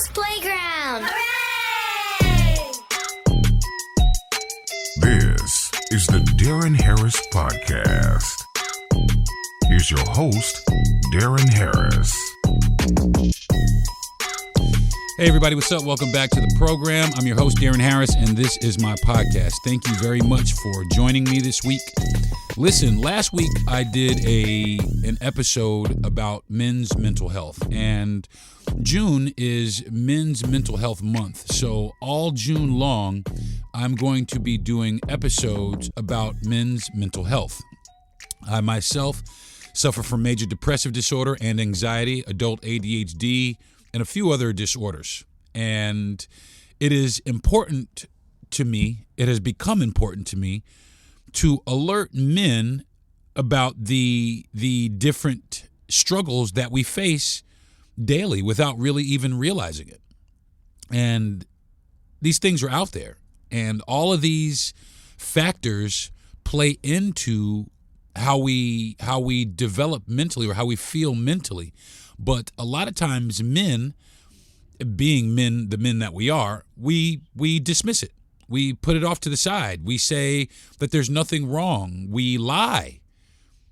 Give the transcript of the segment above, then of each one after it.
Kids Playground. Hooray! This is the Deron Harris Podcast. Here's your host, Deron Harris. Hey everybody, what's up? Welcome back to the program. I'm your host, Deron Harris, and this is my podcast. Thank you very much for joining me this week. Listen, last week I did an episode about men's mental health, and June is Men's Mental Health Month. So all June long, I'm going to be doing episodes about men's mental health. I myself suffer from major depressive disorder and anxiety, adult ADHD, and a few other disorders. And it is important to me, it has become important to me, to alert men about the different struggles that we face daily without really even realizing it. And these things are out there. And all of these factors play into how we develop mentally or how we feel mentally. But a lot of times men, being men, the men that we are, we dismiss it. We put it off to the side. We say that there's nothing wrong. We lie.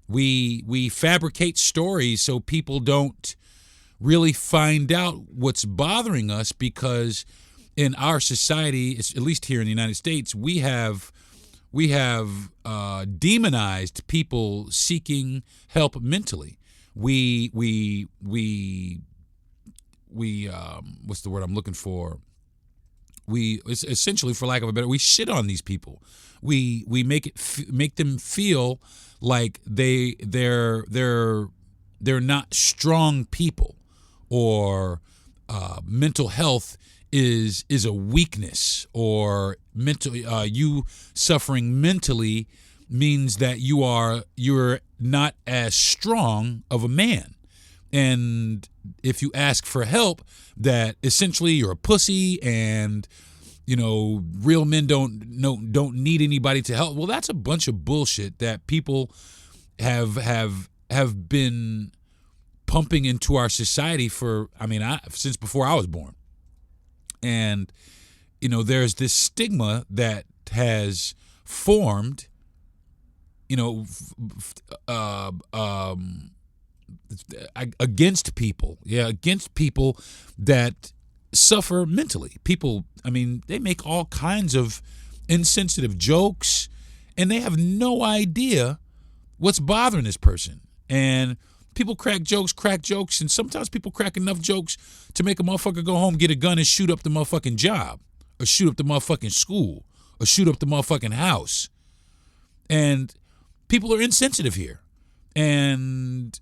We fabricate stories so people don't really find out what's bothering us, because in our society, at least here in the United States, we have demonized people seeking help mentally. We what's the word I'm looking for? It's essentially, for lack of a better, we shit on these people. We make them feel like they're not strong people, or mental health is a weakness, or you suffering mentally means that you're not as strong of a man. And if you ask for help, that essentially you're a pussy, and real men don't need anybody to help. Well, that's a bunch of bullshit that people have been pumping into our society since before I was born. And there's this stigma that has formed, against people that suffer mentally. People, they make all kinds of insensitive jokes, and they have no idea what's bothering this person. And people crack jokes, and sometimes people crack enough jokes to make a motherfucker go home, get a gun, and shoot up the motherfucking job, or shoot up the motherfucking school, or shoot up the motherfucking house. And people are insensitive here. And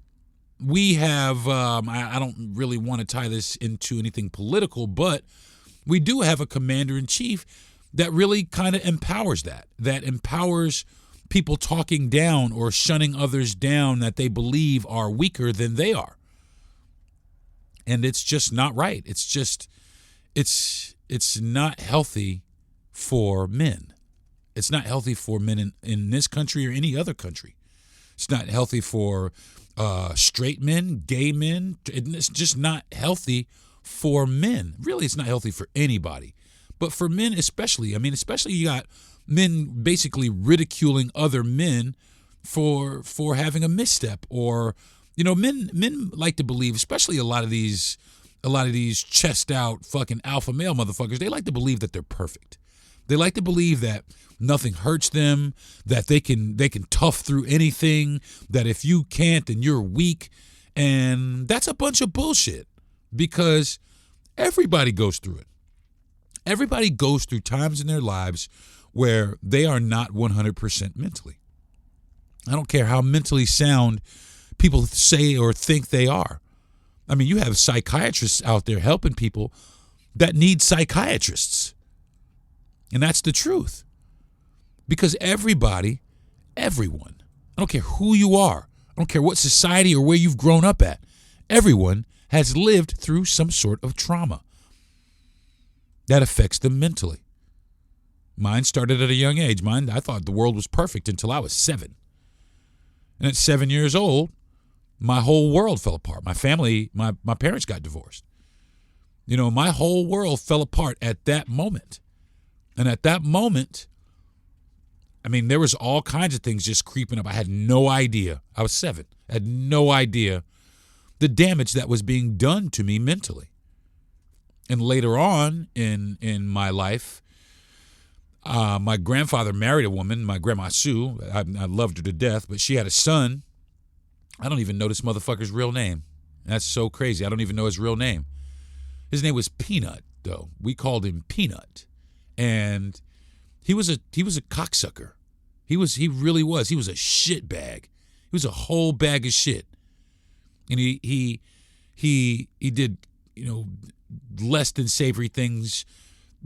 we have, I don't really want to tie this into anything political, but we do have a commander-in-chief that really kind of empowers that empowers people talking down or shunning others down that they believe are weaker than they are. And it's just not right. It's not healthy for men. It's not healthy for men in this country or any other country. It's not healthy for straight men, gay men. It's just not healthy for men. Really, it's not healthy for anybody. But for men especially, especially you got men basically ridiculing other men for having a misstep, or men like to believe, especially a lot of these chest out fucking alpha male motherfuckers, they like to believe that they're perfect. They like to believe that nothing hurts them, that they can tough through anything, that if you can't, then you're weak. And that's a bunch of bullshit, because everybody goes through it. Everybody goes through times in their lives where they are not 100% mentally. I don't care how mentally sound people say or think they are. You have psychiatrists out there helping people that need psychiatrists. And that's the truth. Because everyone, I don't care who you are, I don't care what society or where you've grown up at, everyone has lived through some sort of trauma that affects them mentally. Mine started at a young age. I thought the world was perfect until I was 7. And at 7 years old, my whole world fell apart. My family, my parents got divorced. My whole world fell apart at that moment. And at that moment, there was all kinds of things just creeping up. I had no idea. I was 7. I had no idea the damage that was being done to me mentally. And later on in my life, my grandfather married a woman, my grandma Sue. I loved her to death, but she had a son. I don't even know this motherfucker's real name. That's so crazy. I don't even know his real name. His name was Peanut, though. We called him Peanut. And he was a cocksucker. He really was. He was a shit bag. He was a whole bag of shit. And he did, less than savory things,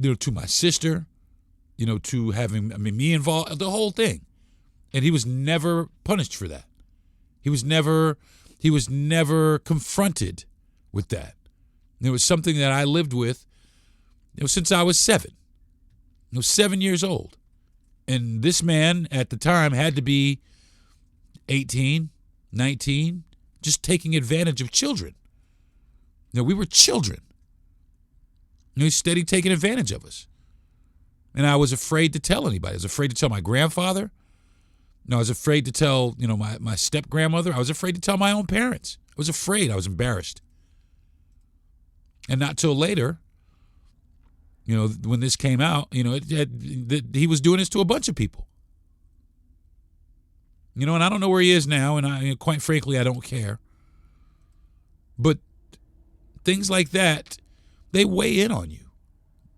to my sister, to having me involved, the whole thing. And he was never punished for that. He was never confronted with that. And it was something that I lived with, since I was 7. 7 years old. And this man at the time had to be 18, 19, just taking advantage of children. We were children. He was steady taking advantage of us. And I was afraid to tell anybody. I was afraid to tell my grandfather. I was afraid to tell, my step-grandmother. I was afraid to tell my own parents. I was afraid. I was embarrassed. And not till later, when this came out, he was doing this to a bunch of people. And I don't know where he is now, and quite frankly, I don't care. But things like that, they weigh in on you.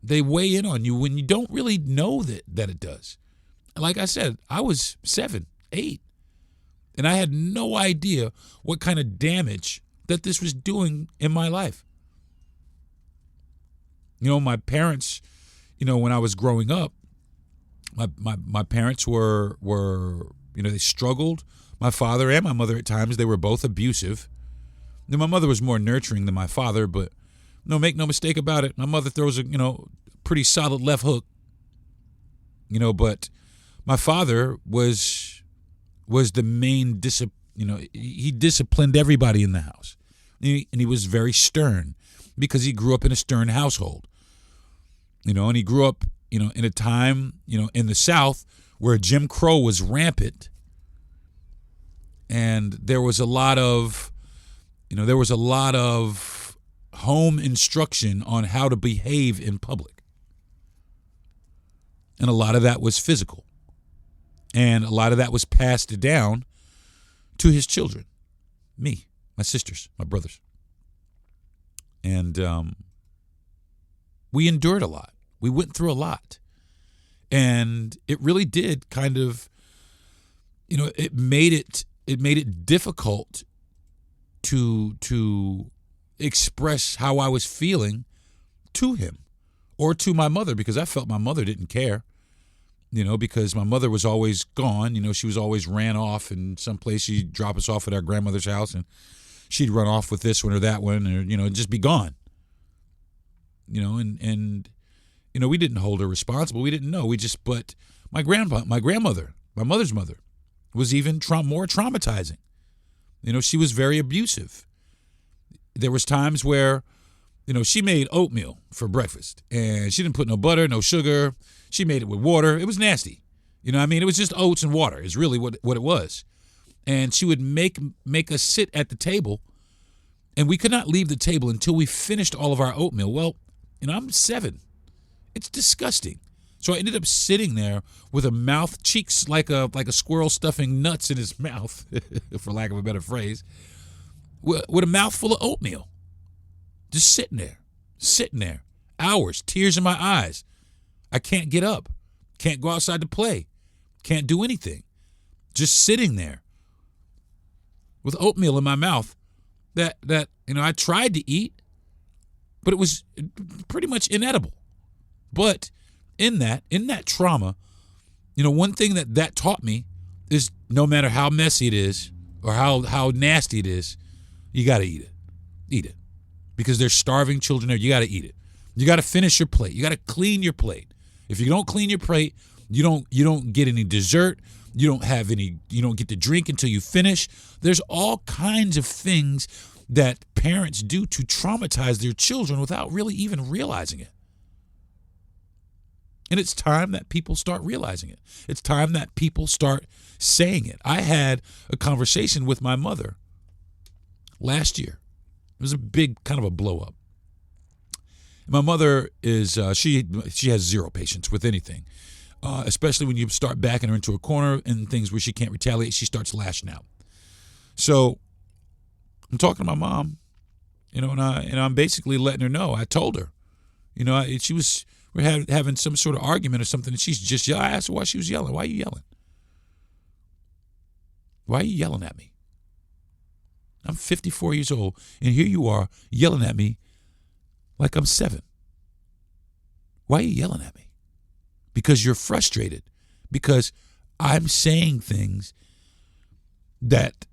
They weigh in on you when you don't really know that it does. Like I said, I was 7, 8, and I had no idea what kind of damage that this was doing in my life. My parents, when I was growing up, my parents were they struggled. My father and my mother at times, they were both abusive. My mother was more nurturing than my father, but make no mistake about it. My mother throws a, pretty solid left hook. But my father was the main he disciplined everybody in the house. And he was very stern because he grew up in a stern household. And he grew up, in a time, in the South where Jim Crow was rampant. And there was a lot of home instruction on how to behave in public. And a lot of that was physical. And a lot of that was passed down to his children, me, my sisters, my brothers. And we endured a lot. We went through a lot. And it really did kind of, it made it difficult to express how I was feeling to him or to my mother, because I felt my mother didn't care, because my mother was always gone. She was always ran off in some place. She'd drop us off at our grandmother's house and she'd run off with this one or that one, or, just be gone. And we didn't hold her responsible. We didn't know. But my grandmother, my mother's mother, was even more traumatizing. She was very abusive. There was times where, she made oatmeal for breakfast and she didn't put no butter, no sugar. She made it with water. It was nasty. It was just oats and water is really what it was. And she would make us sit at the table, and we could not leave the table until we finished all of our oatmeal. Well, I'm 7. It's disgusting. So I ended up sitting there with a mouth, cheeks like a squirrel stuffing nuts in his mouth, for lack of a better phrase, with a mouthful of oatmeal. Just sitting there, hours, tears in my eyes. I can't get up, can't go outside to play, can't do anything. Just sitting there with oatmeal in my mouth that I tried to eat, but it was pretty much inedible. But in that trauma, one thing that taught me is no matter how messy it is or how nasty it is, you got to eat it. Eat it. Because there's starving children there. You got to eat it. You got to finish your plate. You got to clean your plate. If you don't clean your plate, you don't get any dessert. You don't get to drink until you finish. There's all kinds of things that parents do to traumatize their children without really even realizing it. And it's time that people start realizing it. It's time that people start saying it. I had a conversation with my mother last year. It was a big kind of a blow up. My mother is, she has zero patience with anything, especially when you start backing her into a corner and things where she can't retaliate, she starts lashing out. So I'm talking to my mom, and I'm basically letting her know. I told her, we're having some sort of argument or something, and she's just yelling. I asked her why she was yelling. Why are you yelling? Why are you yelling at me? I'm 54 years old, and here you are yelling at me like I'm 7. Why are you yelling at me? Because you're frustrated. Because I'm saying things that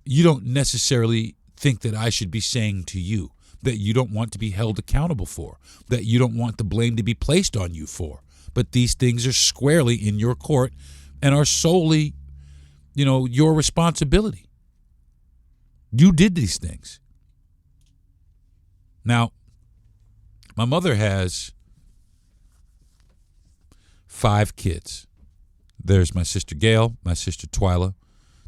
you don't necessarily think that I should be saying to you, that you don't want to be held accountable for, that you don't want the blame to be placed on you for. But these things are squarely in your court and are solely, your responsibility. You did these things. Now, my mother has 5 kids. There's my sister Gail, my sister Twyla.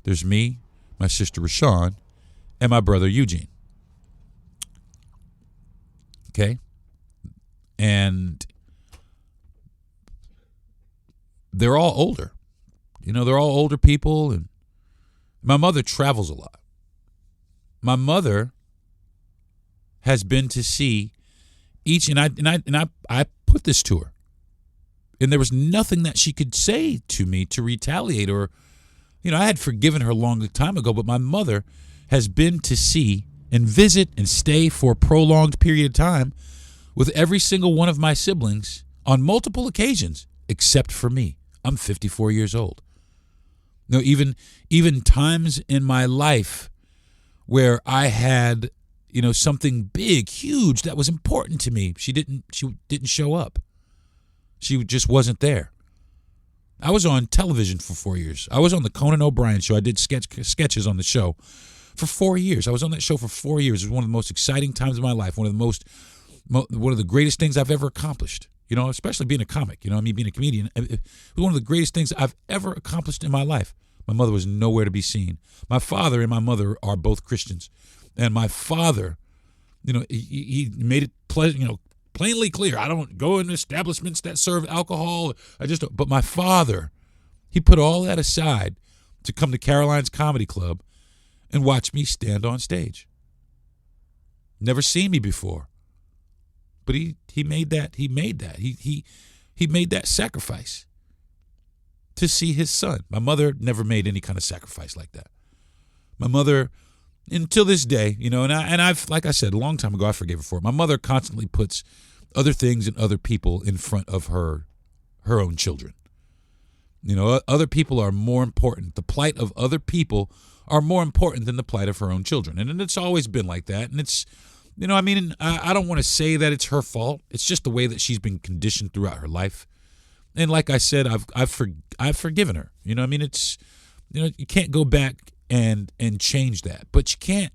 There's me, my sister Rashawn, and my brother Eugene. Okay? And they're all older. They're all older people, and my mother travels a lot. My mother has been to see each, and I put this to her, and there was nothing that she could say to me to retaliate, or, I had forgiven her a long time ago, but my mother has been to see and visit and stay for a prolonged period of time with every single one of my siblings on multiple occasions, except for me. I'm 54 years old. Even times in my life where I had, something big, huge that was important to me, she didn't show up. She just wasn't there. I was on television for 4 years. I was on the Conan O'Brien show. I did sketches on the show for 4 years. I was on that show for 4 years. It was one of the most exciting times of my life. One of the greatest things I've ever accomplished. Especially being a comic. Being a comedian. It was one of the greatest things I've ever accomplished in my life. My mother was nowhere to be seen. My father and my mother are both Christians, and my father, he made it plainly clear. I don't go in establishments that serve alcohol. But my father, he put all that aside to come to Caroline's Comedy Club and watch me stand on stage. Never seen me before, but he made that. He made that sacrifice to see his son. My mother never made any kind of sacrifice like that. My mother, until this day, and I've, like I said, a long time ago, I forgave her for it. My mother constantly puts other things and other people in front of her own children. Other people are more important. The plight of other people are more important than the plight of her own children. And it's always been like that. And it's, I don't want to say that it's her fault. It's just the way that she's been conditioned throughout her life. And like I said, I've forgiven her. It's, you can't go back and change that, but you can't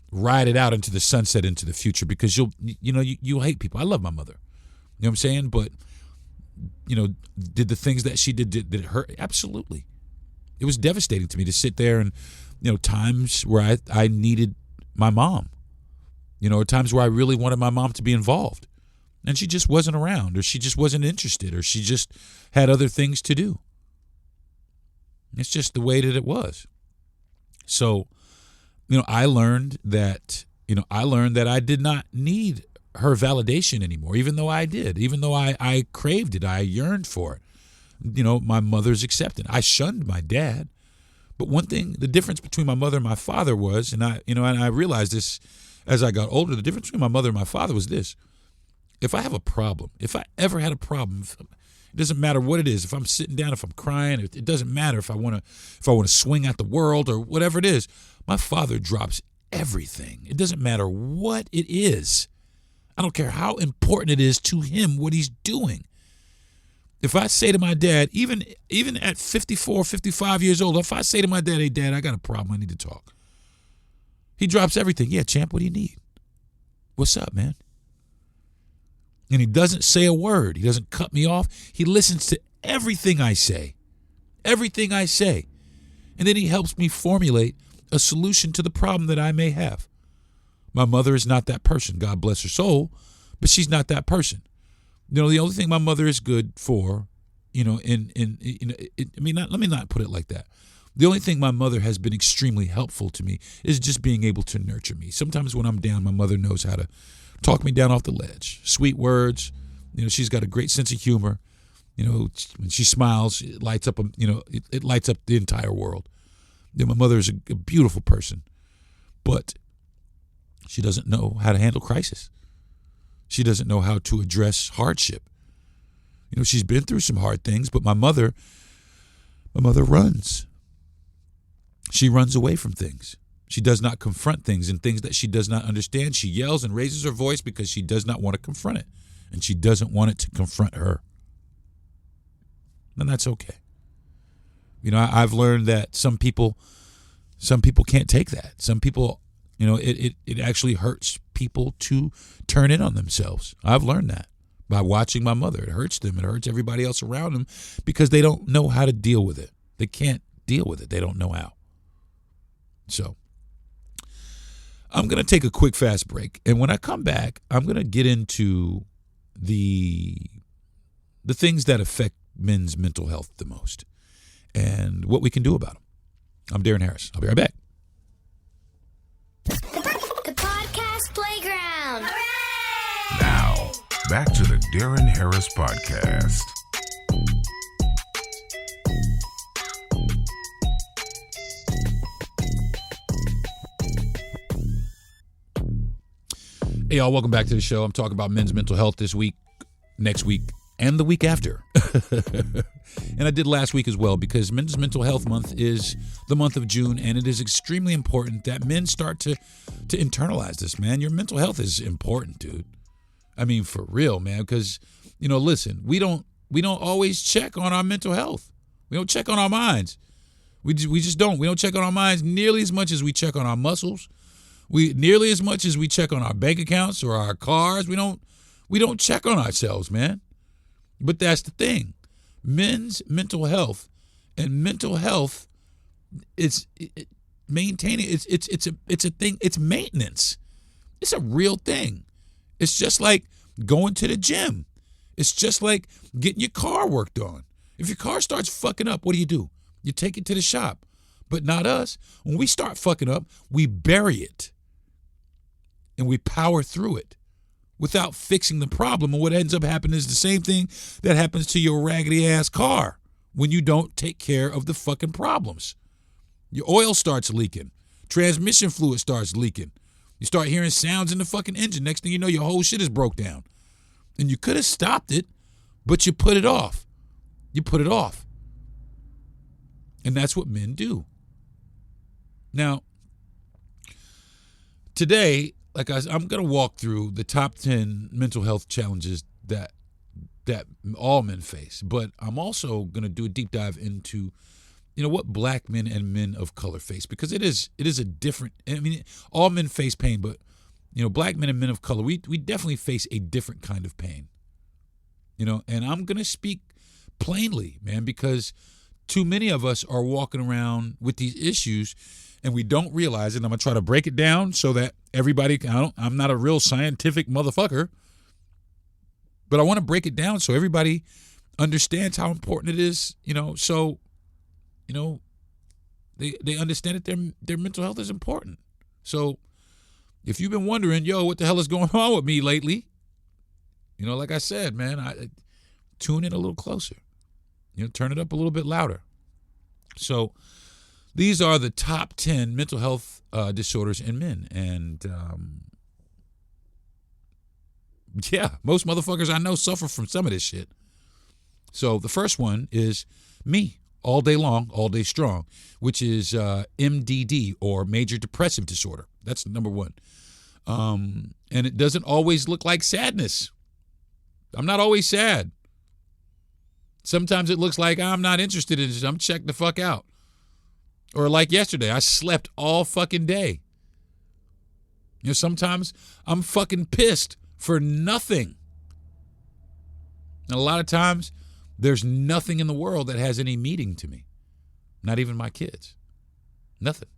ride it out into the sunset, into the future, because you'll hate people. I love my mother. You know what I'm saying? But, did the things that she did it hurt? Absolutely. It was devastating to me to sit there and, times where I needed my mom, times where I really wanted my mom to be involved. And she just wasn't around, or she just wasn't interested, or she just had other things to do. It's just the way that it was. So, I learned that I did not need her validation anymore, even though I did, even though I craved it, I yearned for it. My mother's acceptance. I shunned my dad. But one thing, the difference between my mother and my father was, and I realized this as I got older, the difference between my mother and my father was this. If I have a problem, if I ever had a problem, it doesn't matter what it is. If I'm sitting down, if I'm crying, it doesn't matter if I want to swing at the world or whatever it is. My father drops everything. It doesn't matter what it is. I don't care how important it is to him what he's doing. If I say to my dad, even at 54, 55 years old, if I say to my dad, "Hey, Dad, I got a problem. I need to talk," He drops everything. Yeah, champ, what do you need? What's up, man? And he doesn't say a word. He doesn't cut me off. He listens to everything I say. Everything I say. And then he helps me formulate a solution to the problem that I may have. My mother is not that person. God bless her soul. But she's not that person. The only thing my mother is good for, let me not put it like that. The only thing my mother has been extremely helpful to me is just being able to nurture me. Sometimes when I'm down, my mother knows how to talk me down off the ledge. Sweet words. She's got a great sense of humor. When she smiles, it lights up, it lights up the entire world. My mother is a beautiful person, but she doesn't know how to handle crisis. She doesn't know how to address hardship. She's been through some hard things, but my mother runs. She runs away from things. She does not confront things, and things that she does not understand. She yells and raises her voice because she does not want to confront it, and she doesn't want it to confront her. And that's okay. I've learned that some people can't take that. Some people, it actually hurts people to turn in on themselves. I've learned that by watching my mother. It hurts them. It hurts everybody else around them because they don't know how to deal with it. They can't deal with it. They don't know how. So I'm going to take a quick, fast break. And when I come back, I'm going to get into the things that affect men's mental health the most and what we can do about them. I'm Deron Harris. I'll be right back. The podcast playground. Hooray! Now, back to the Deron Harris Podcast. Hey, y'all, welcome back to the show. I'm talking about men's mental health this week, next week, and the week after. And I did last week as well because Men's Mental Health Month is the month of June, and it is extremely important that men start to internalize this, man. Your mental health is important, dude. I mean, for real, man, because, listen, we don't always check on our mental health. We don't check on our minds. We just don't. We don't check on our minds nearly as much as we check on our muscles. Nearly as much as we check on our bank accounts or our cars. We don't check on ourselves, man. But that's the thing. Men's mental health and mental health maintaining it's a thing. It's maintenance. It's a real thing. It's just like going to the gym. It's just like getting your car worked on. If your car starts fucking up, what do? You take it to the shop. But not us. When we start fucking up, we bury it. And we power through it without fixing the problem. And what ends up happening is the same thing that happens to your raggedy ass car when you don't take care of the fucking problems. Your oil starts leaking. Transmission fluid starts leaking. You start hearing sounds in the fucking engine. Next thing you know, your whole shit is broke down. And you could have stopped it, but you put it off. And that's what men do. Now, today, I'm going to walk through the top 10 mental health challenges that all men face, but I'm also going to do a deep dive into, what black men and men of color face, because it is a different. I mean, all men face pain, but black men and men of color, we definitely face a different kind of pain. And I'm going to speak plainly, man, because too many of us are walking around with these issues and we don't realize it. And I'm going to try to break it down so that everybody, I'm not a real scientific motherfucker, but I want to break it down so everybody understands how important it is, so, they understand that their mental health is important. So if you've been wondering, what the hell is going on with me lately? Like I said, man, I tune in a little closer, turn it up a little bit louder. So these are the top 10 mental health disorders in men. And most motherfuckers I know suffer from some of this shit. So the first one is me, all day long, all day strong, which is MDD, or major depressive disorder. That's number one. And it doesn't always look like sadness. I'm not always sad. Sometimes it looks like I'm not interested in this. I'm checked the fuck out. Or like yesterday, I slept all fucking day. Sometimes I'm fucking pissed for nothing. And a lot of times, there's nothing in the world that has any meaning to me. Not even my kids. Nothing.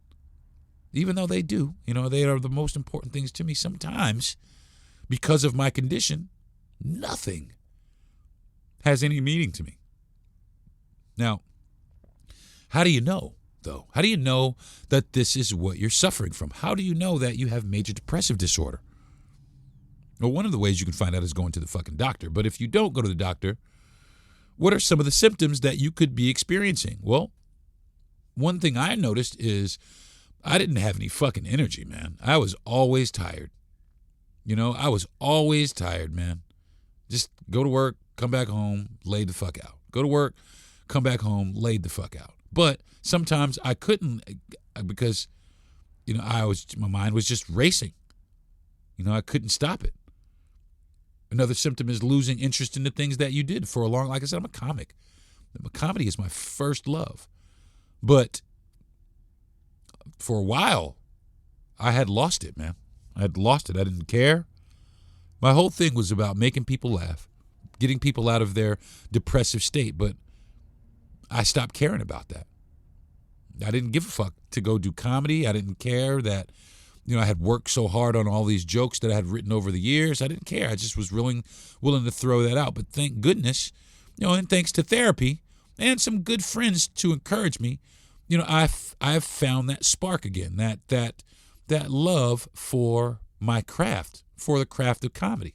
Even though they do. They are the most important things to me. Sometimes, because of my condition, nothing has any meaning to me. Now, how do you know, though? How do you know that this is what you're suffering from? How do you know that you have major depressive disorder? Well, one of the ways you can find out is going to the fucking doctor. But if you don't go to the doctor, what are some of the symptoms that you could be experiencing? Well, one thing I noticed is I didn't have any fucking energy, man. I was always tired. I was always tired, man. Just go to work, come back home, laid the fuck out. Go to work, come back home, laid the fuck out. But sometimes I couldn't because, my mind was just racing. I couldn't stop it. Another symptom is losing interest in the things that you did for a long, like I said, I'm a comic. Comedy is my first love. But for a while, I had lost it, man. I had lost it. I didn't care. My whole thing was about making people laugh, getting people out of their depressive state, but I stopped caring about that. I didn't give a fuck to go do comedy. I didn't care that, I had worked so hard on all these jokes that I had written over the years. I didn't care. I just was willing to throw that out. But thank goodness, and thanks to therapy and some good friends to encourage me, I've found that spark again, that love for my craft, for the craft of comedy,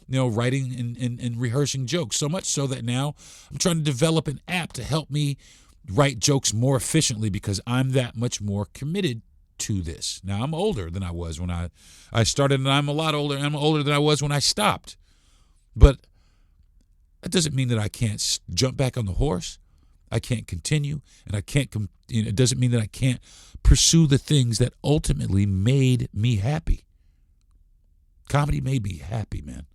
writing and rehearsing jokes, so much so that now I'm trying to develop an app to help me write jokes more efficiently because I'm that much more committed to this. Now, I'm older than I was when I started, and I'm a lot older. I'm older than I was when I stopped. But that doesn't mean that I can't jump back on the horse. I can't continue, and I can't. It doesn't mean that I can't pursue the things that ultimately made me happy. Comedy made me happy, man.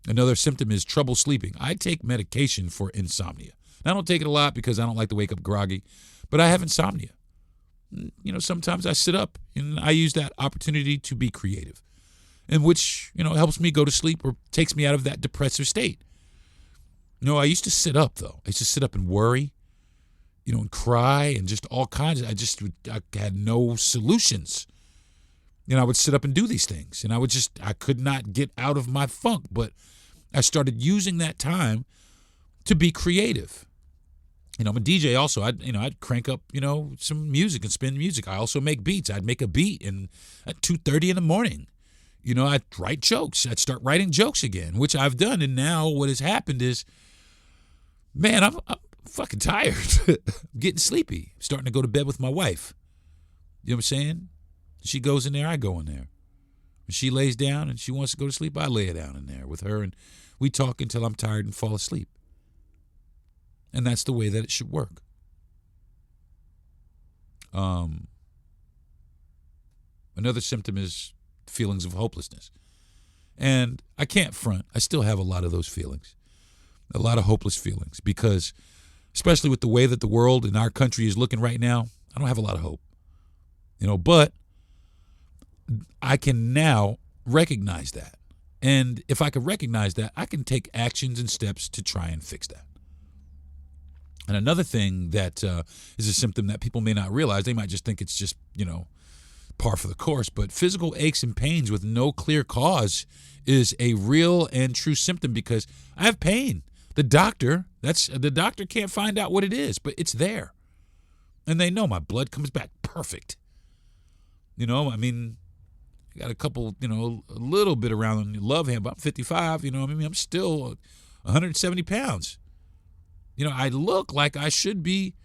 Another symptom is trouble sleeping. I take medication for insomnia. Now, I don't take it a lot because I don't like to wake up groggy, but I have insomnia. Sometimes I sit up and I use that opportunity to be creative, in which, helps me go to sleep or takes me out of that depressive state. I used to sit up, though. I used to sit up and worry, and cry and just all kinds of, I had no solutions. I would sit up and do these things, and I could not get out of my funk, but I started using that time to be creative. I'm a DJ also. I'd crank up, some music and spin music. I also make beats. I'd make a beat and at 2:30 in the morning, I'd write jokes. I'd start writing jokes again, which I've done. And now what has happened is, man, I'm fucking tired. I'm getting sleepy. I'm starting to go to bed with my wife. You know what I'm saying? She goes in there, I go in there. When she lays down and she wants to go to sleep, I lay down in there with her, and we talk until I'm tired and fall asleep. And that's the way that it should work. Another symptom is feelings of hopelessness. And I can't front. I still have a lot of those feelings, a lot of hopeless feelings, because especially with the way that the world in our country is looking right now, I don't have a lot of hope. But I can now recognize that. And if I can recognize that, I can take actions and steps to try and fix that. And another thing that is a symptom that people may not realize, they might just think it's just, par for the course, but physical aches and pains with no clear cause is a real and true symptom, because I have pain. The doctor can't find out what it is, but it's there. And they know my blood comes back perfect. I got a couple, a little bit around the love hand, but I'm 55, I'm still 170 pounds. I look like I should be,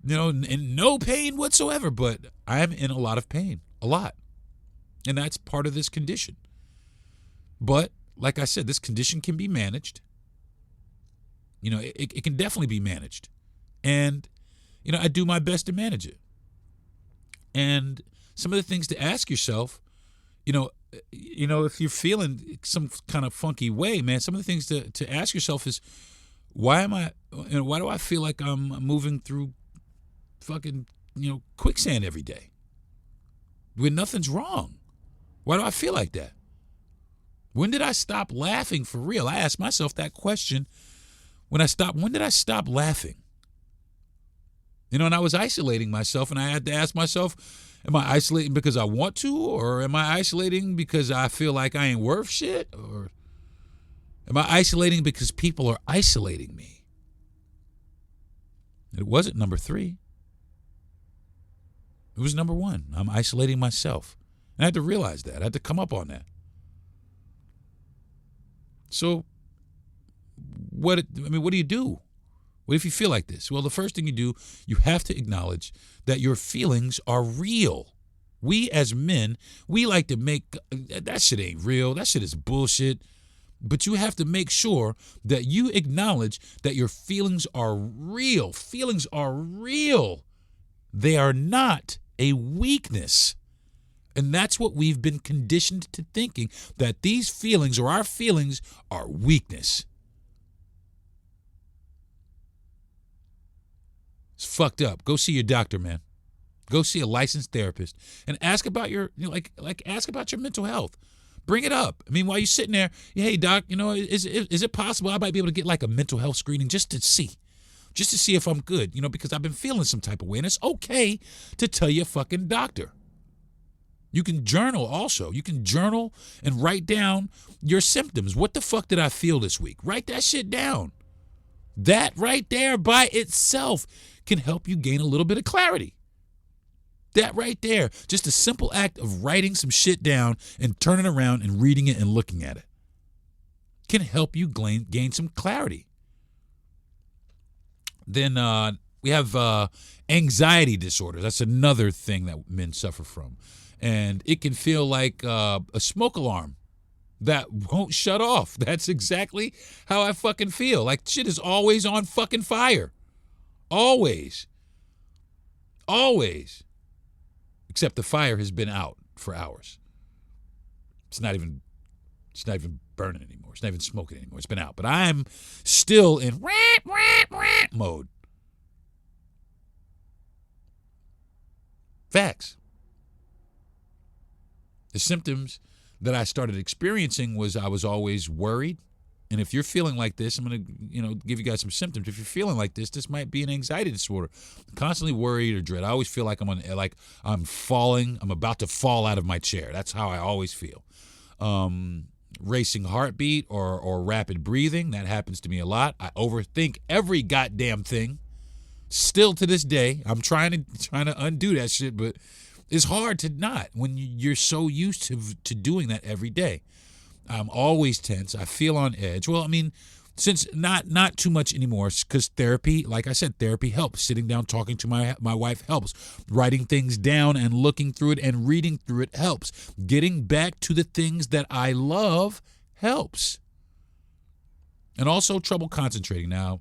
in no pain whatsoever, but I'm in a lot of pain, a lot. And that's part of this condition. But like I said, this condition can be managed. It can definitely be managed. And, I do my best to manage it. And some of the things to ask yourself, if you're feeling some kind of funky way, man, some of the things to ask yourself is, why do I feel like I'm moving through fucking, quicksand every day? when nothing's wrong? Why do I feel like that? When did I stop laughing for real? I asked myself that question when did I stop laughing? And I was isolating myself, and I had to ask myself, am I isolating because I want to, or am I isolating because I feel like I ain't worth shit? Or am I isolating because people are isolating me? It wasn't number 3. It was number 1. I'm isolating myself. And I had to realize that. I had to come up on that. So, what do you do? What if you feel like this? Well, the first thing you do, you have to acknowledge that your feelings are real. We as men, we like to make, that shit ain't real. That shit is bullshit. But you have to make sure that you acknowledge that your feelings are real. Feelings are real. They are not a weakness. And that's what we've been conditioned to thinking, that these feelings or our feelings are weakness. It's fucked up. Go see your doctor, man. Go see a licensed therapist and ask about your, ask about your mental health. Bring it up. I mean, while you're sitting there, hey, doc, is it possible I might be able to get like a mental health screening just to see if I'm good, because I've been feeling some type of way. And it's okay to tell your fucking doctor. You can journal also. You can journal and write down your symptoms. What the fuck did I feel this week? Write that shit down. That right there by itself can help you gain a little bit of clarity. That right there, just a simple act of writing some shit down and turning around and reading it and looking at it can help you gain some clarity. Then we have anxiety disorders. That's another thing that men suffer from. And it can feel like a smoke alarm that won't shut off. That's exactly how I fucking feel. Like shit is always on fucking fire. Always. Always. Except the fire has been out for hours. It's not even burning anymore. It's not even smoking anymore. It's been out. But I'm still in mode. Facts. The symptoms that I started experiencing was I was always worried. And if you're feeling like this, I'm going to, give you guys some symptoms. If you're feeling like this might be an anxiety disorder. Constantly worried or dread. I always feel like I'm about to fall out of my chair. That's how I always feel. Racing heartbeat or rapid breathing. That happens to me a lot. I overthink every goddamn thing. Still to this day, I'm trying to undo that shit, but it's hard to not when you're so used to doing that every day. I'm always tense. I feel on edge. Well, I mean, since not too much anymore, because therapy, like I said, therapy helps. Sitting down, talking to my wife helps. Writing things down and looking through it and reading through it helps. Getting back to the things that I love helps. And also trouble concentrating. Now,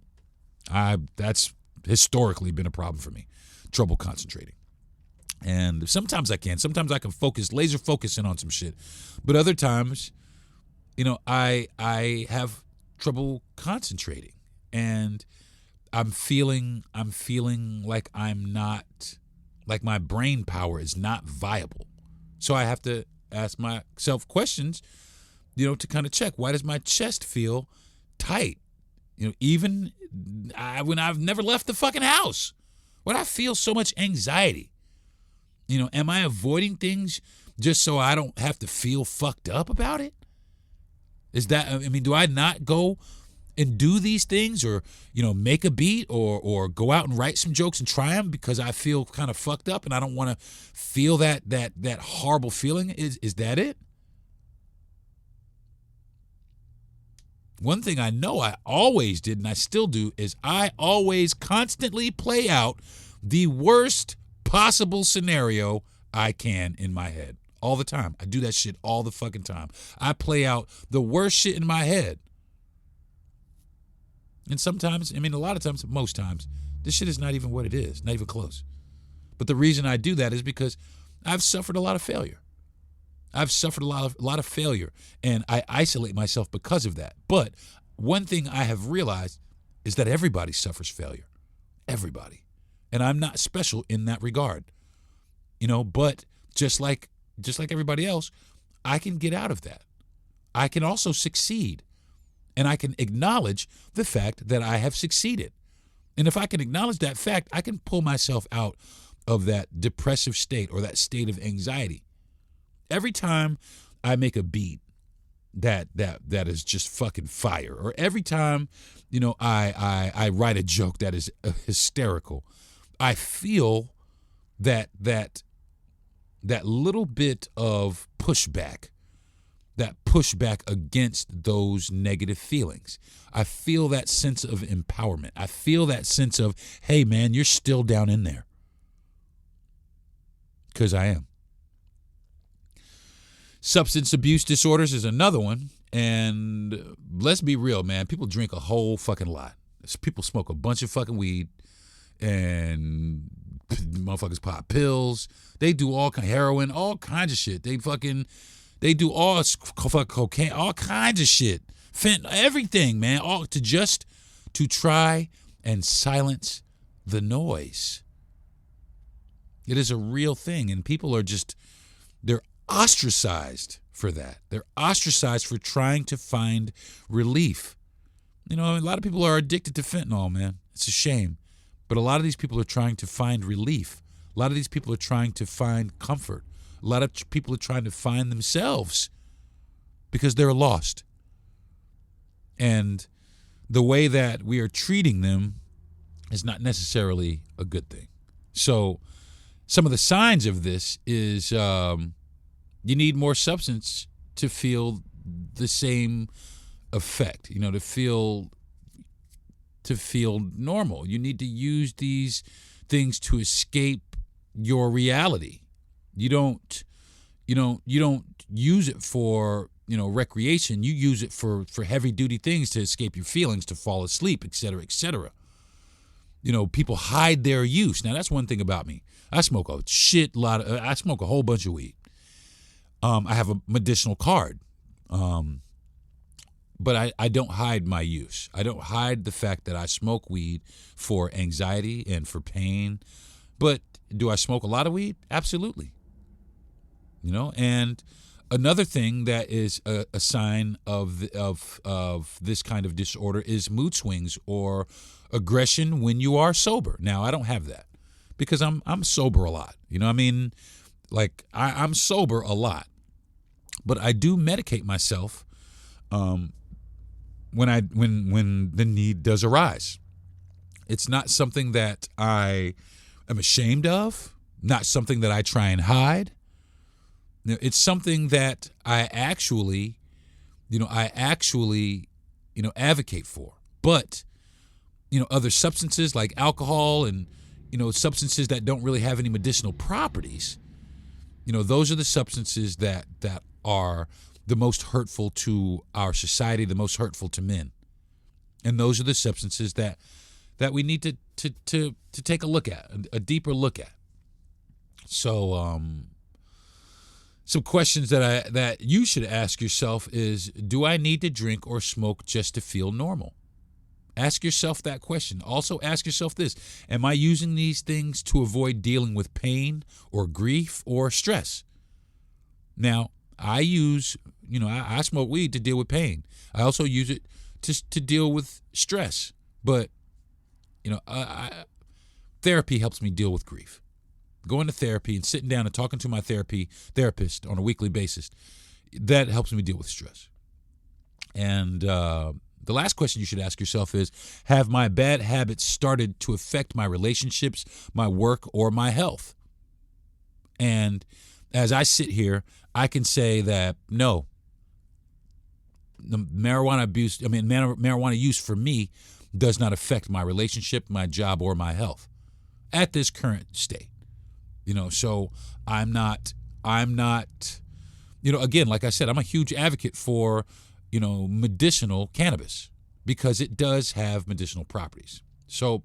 that's historically been a problem for me. Trouble concentrating. And sometimes I can. Sometimes I can laser focus in on some shit. But other times, I have trouble concentrating, and I'm feeling like like my brain power is not viable. So I have to ask myself questions, to kind of check, why does my chest feel tight? Even when I've never left the fucking house, when I feel so much anxiety, am I avoiding things just so I don't have to feel fucked up about it? Do I not go and do these things or, make a beat or go out and write some jokes and try them because I feel kind of fucked up and I don't want to feel that horrible feeling? Is that it? One thing I know I always did and I still do is I always constantly play out the worst possible scenario I can in my head. All the time. I do that shit all the fucking time. I play out the worst shit in my head. And sometimes, a lot of times, most times, this shit is not even what it is. Not even close. But the reason I do that is because I've suffered a lot of failure. I've suffered a lot of failure. And I isolate myself because of that. But one thing I have realized is that everybody suffers failure. Everybody. And I'm not special in that regard. But just like everybody else, I can get out of that. I can also succeed. And I can acknowledge the fact that I have succeeded. And if I can acknowledge that fact, I can pull myself out of that depressive state or that state of anxiety. Every time I make a beat that is just fucking fire, or every time, I write a joke that is hysterical, I feel that little bit of pushback. That pushback against those negative feelings. I feel that sense of empowerment. I feel that sense of, hey, man, you're still down in there. Because I am. Substance abuse disorders is another one. And let's be real, man. People drink a whole fucking lot. People smoke a bunch of fucking weed. And motherfuckers pop pills. They do all kind of heroin, all kinds of shit. They do all cocaine, all kinds of shit, everything, man, all to try and silence the noise. It is a real thing, and people are they're ostracized for that. They're ostracized for trying to find relief. A lot of people are addicted to fentanyl, man. It's a shame, but a lot of these people are trying to find relief. A lot of these people are trying to find comfort. A lot of people are trying to find themselves because they're lost. And the way that we are treating them is not necessarily a good thing. So some of the signs of this is you need more substance to feel the same effect, to feel normal. You need to use these things to escape your reality. You don't use it for, recreation. You use it for heavy duty things, to escape your feelings, to fall asleep, et cetera, et cetera. People hide their use. Now, that's one thing about me. I smoke a I smoke a whole bunch of weed. I have a medicinal card. But I don't hide my use. I don't hide the fact that I smoke weed for anxiety and for pain. But do I smoke a lot of weed? Absolutely. And another thing that is a sign of this kind of disorder is mood swings or aggression when you are sober. Now, I don't have that because I'm sober a lot. I'm sober a lot, but I do medicate myself when the need does arise. It's not something that I am ashamed of, not something that I try and hide. It's something that I actually advocate for. But, other substances like alcohol and, substances that don't really have any medicinal properties, those are the substances that are the most hurtful to our society, the most hurtful to men. And those are the substances that we need to take a look at, a deeper look at. So, some questions that you should ask yourself is, do I need to drink or smoke just to feel normal? Ask yourself that question. Also ask yourself this: am I using these things to avoid dealing with pain or grief or stress? Now, I smoke weed to deal with pain. I also use it to deal with stress. But, therapy helps me deal with grief. Going to therapy and sitting down and talking to my therapist on a weekly basis, that helps me deal with stress. And the last question you should ask yourself is, have my bad habits started to affect my relationships, my work, or my health? And as I sit here, I can say that no. The marijuana use for me does not affect my relationship, my job, or my health at this current state. So I'm not, again, like I said, I'm a huge advocate for, medicinal cannabis because it does have medicinal properties. So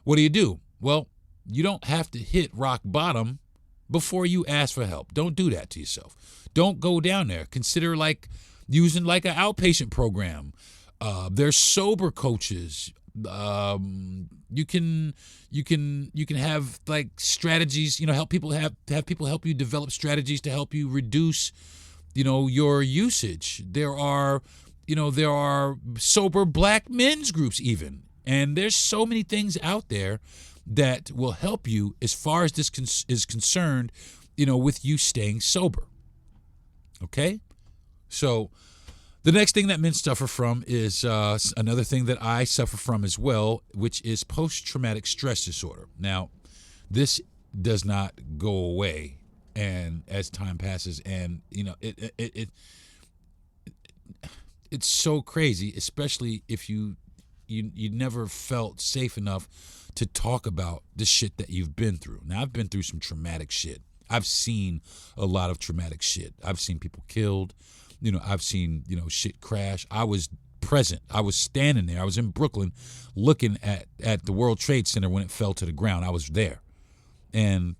what do? Well, you don't have to hit rock bottom before you ask for help. Don't do that to yourself. Don't go down there. Consider using an outpatient program. There's sober coaches. you can have like strategies, help people have people help you develop strategies to help you reduce, your usage. There are sober black men's groups even. And there's so many things out there that will help you as far as this is concerned, with you staying sober. Okay? So the next thing that men suffer from is another thing that I suffer from as well, which is post-traumatic stress disorder. Now, this does not go away, and as time passes, and it's so crazy, especially if you never felt safe enough to talk about the shit that you've been through. Now, I've been through some traumatic shit. I've seen a lot of traumatic shit. I've seen people killed. I've seen, shit crash. I was present. I was standing there. I was in Brooklyn looking at the World Trade Center when it fell to the ground. I was there. And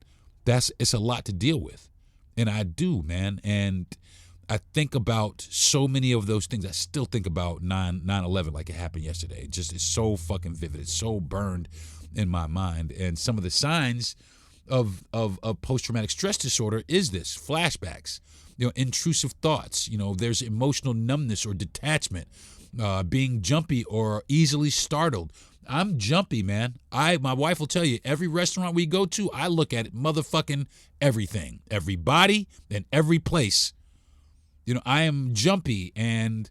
it's a lot to deal with. And I do, man. And I think about so many of those things. I still think about 9/11 like it happened yesterday. It's so fucking vivid. It's so burned in my mind. And some of the signs of post-traumatic stress disorder is this: flashbacks, intrusive thoughts, there's emotional numbness or detachment, being jumpy or easily startled. I'm jumpy, man. My wife will tell you, every restaurant we go to, I look at motherfucking everything, everybody and every place. I am jumpy, and